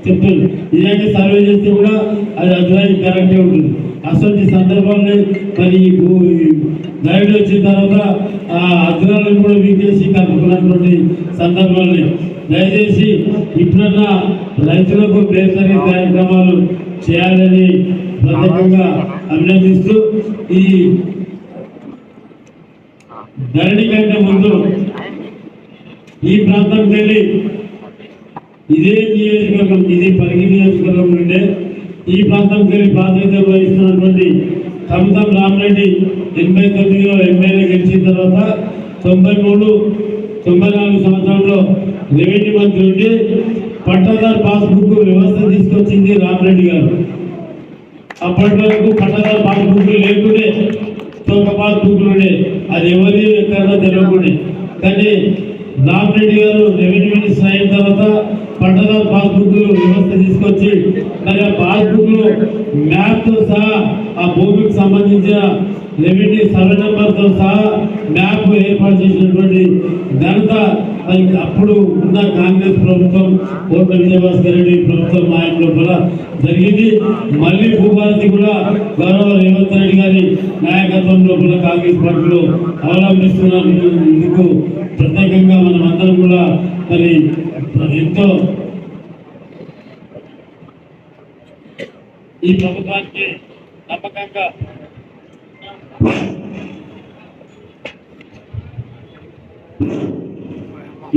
చెప్తారు. ఇలాంటి సర్వే చేస్తే కూడా అది అజ్రాయిడ్ కరెక్టే ఉంటుంది. అసలు సందర్భాన్ని మరి ధైర్యం వచ్చిన తర్వాత ఆ అజ్రాలను కూడా వీకేసి కలుపుకున్నటువంటి సందర్భాన్ని దయచేసి ఇప్పుడన్నా రైతులకు బేసరి కార్యక్రమాలు చేయాలని ప్రత్యేకంగా అభినందిస్తూ, ఈ ధరణి కంటే ముందు ఈ ప్రాంతంకి వెళ్ళి ఇదే నియోజకవర్గం, ఇది పరిగి నియోజకవర్గం నుండే ఈ ప్రాంతంకి వెళ్ళి ప్రాతినిధ్యం వహిస్తున్నటువంటి కమతం రామరెడ్డి 89లో ఎమ్మెల్యే గెలిచిన తర్వాత 93-94 సంవత్సరంలో రెవెన్యూ మంత్రి ఉండి పట్టాదారు పాస్బుక్ వ్యవస్థ తీసుకొచ్చింది రామరెడ్డి గారు. అప్పటి వరకు పట్టాదారు పాస్బుక్లు లేకుండే, తోక పాస్బుక్లు ఉండే, అది ఎవరి ఎక్కడో తెలియకుండే. కానీ రామరెడ్డి గారు రెవెన్యూ మినిస్టర్ అయిన తర్వాత పట్టాదారు పాస్బుక్లు వ్యవస్థ తీసుకొచ్చి మరి ఆ పాస్బుక్లు మ్యాప్తో సహా ఆ భూమికి సంబంధించిన రెవెన్యూ సర్వే నెంబర్తో సహా మ్యాప్ ఏర్పాటు చేసినటువంటి ఘనత మరి అప్పుడు ఉన్న కాంగ్రెస్ ప్రభుత్వం, కోట్ల విజయభాస్కర్ రెడ్డి ప్రభుత్వం ఆయన లోపల జరిగింది. మళ్ళీ భూభారతి కూడా గౌరవ రేవంత్ రెడ్డి గారి నాయకత్వం లోపల కాంగ్రెస్ పార్టీలో అవలంబిస్తున్నందుకు ప్రత్యేకంగా మనం అందరం కూడా మరి ఎంతో ఈ ప్రభుత్వానికి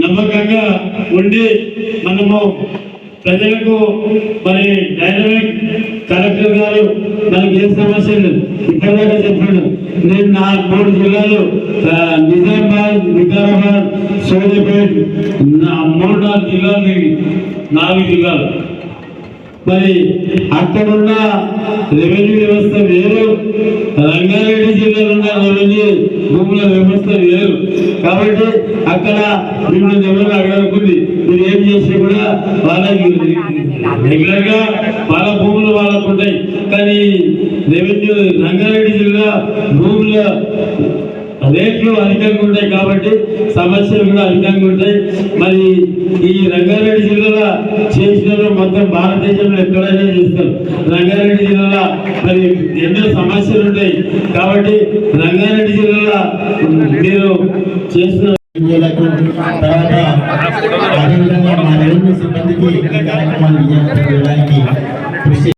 నమ్మకంగా ఉండి మనము ప్రజలకు మరి డైనమిక్ కలెక్టర్ గారు మనకి ఏ సమస్యలు ఇప్పటిదాకా చెప్పాడు. నేను 3 జిల్లాలు నిజామాబాద్, వికారాబాద్, సూర్యాపేట 3-4 జిల్లాలు, 4 జిల్లాలు. మరి అక్కడున్న రెవెన్యూ వ్యవస్థ వేరు, రంగారెడ్డి జిల్లాలో ఉన్న రెవెన్యూ భూముల వ్యవస్థ వేరు. కాబట్టి అక్కడ మిమ్మల్ని ఎవరు అడగనుకుంది, మీరు ఏం చేసినా కూడా వాళ్ళకి రెగ్యులర్ గా వాళ్ళ భూములు వాళ్ళకు ఉంటాయి. కానీ రెవెన్యూ రంగారెడ్డి జిల్లా భూముల రేట్లు అధికంగా ఉంటాయి కాబట్టి సమస్యలు కూడా అధికంగా ఉంటాయి. మరి ఈ రంగారెడ్డి జిల్లాలో చేసిన మొత్తం భారతదేశంలో ఎక్కడైనా చేస్తారు. రంగారెడ్డి జిల్లాలో మరి ఎన్నో సమస్యలు ఉంటాయి కాబట్టి రంగారెడ్డి జిల్లాలో మీరు చేసిన తర్వాత అదేవిధంగా మా రెవెన్యూ సిబ్బందికి ఈ కార్యక్రమాలు విజయవంతం చేయడానికి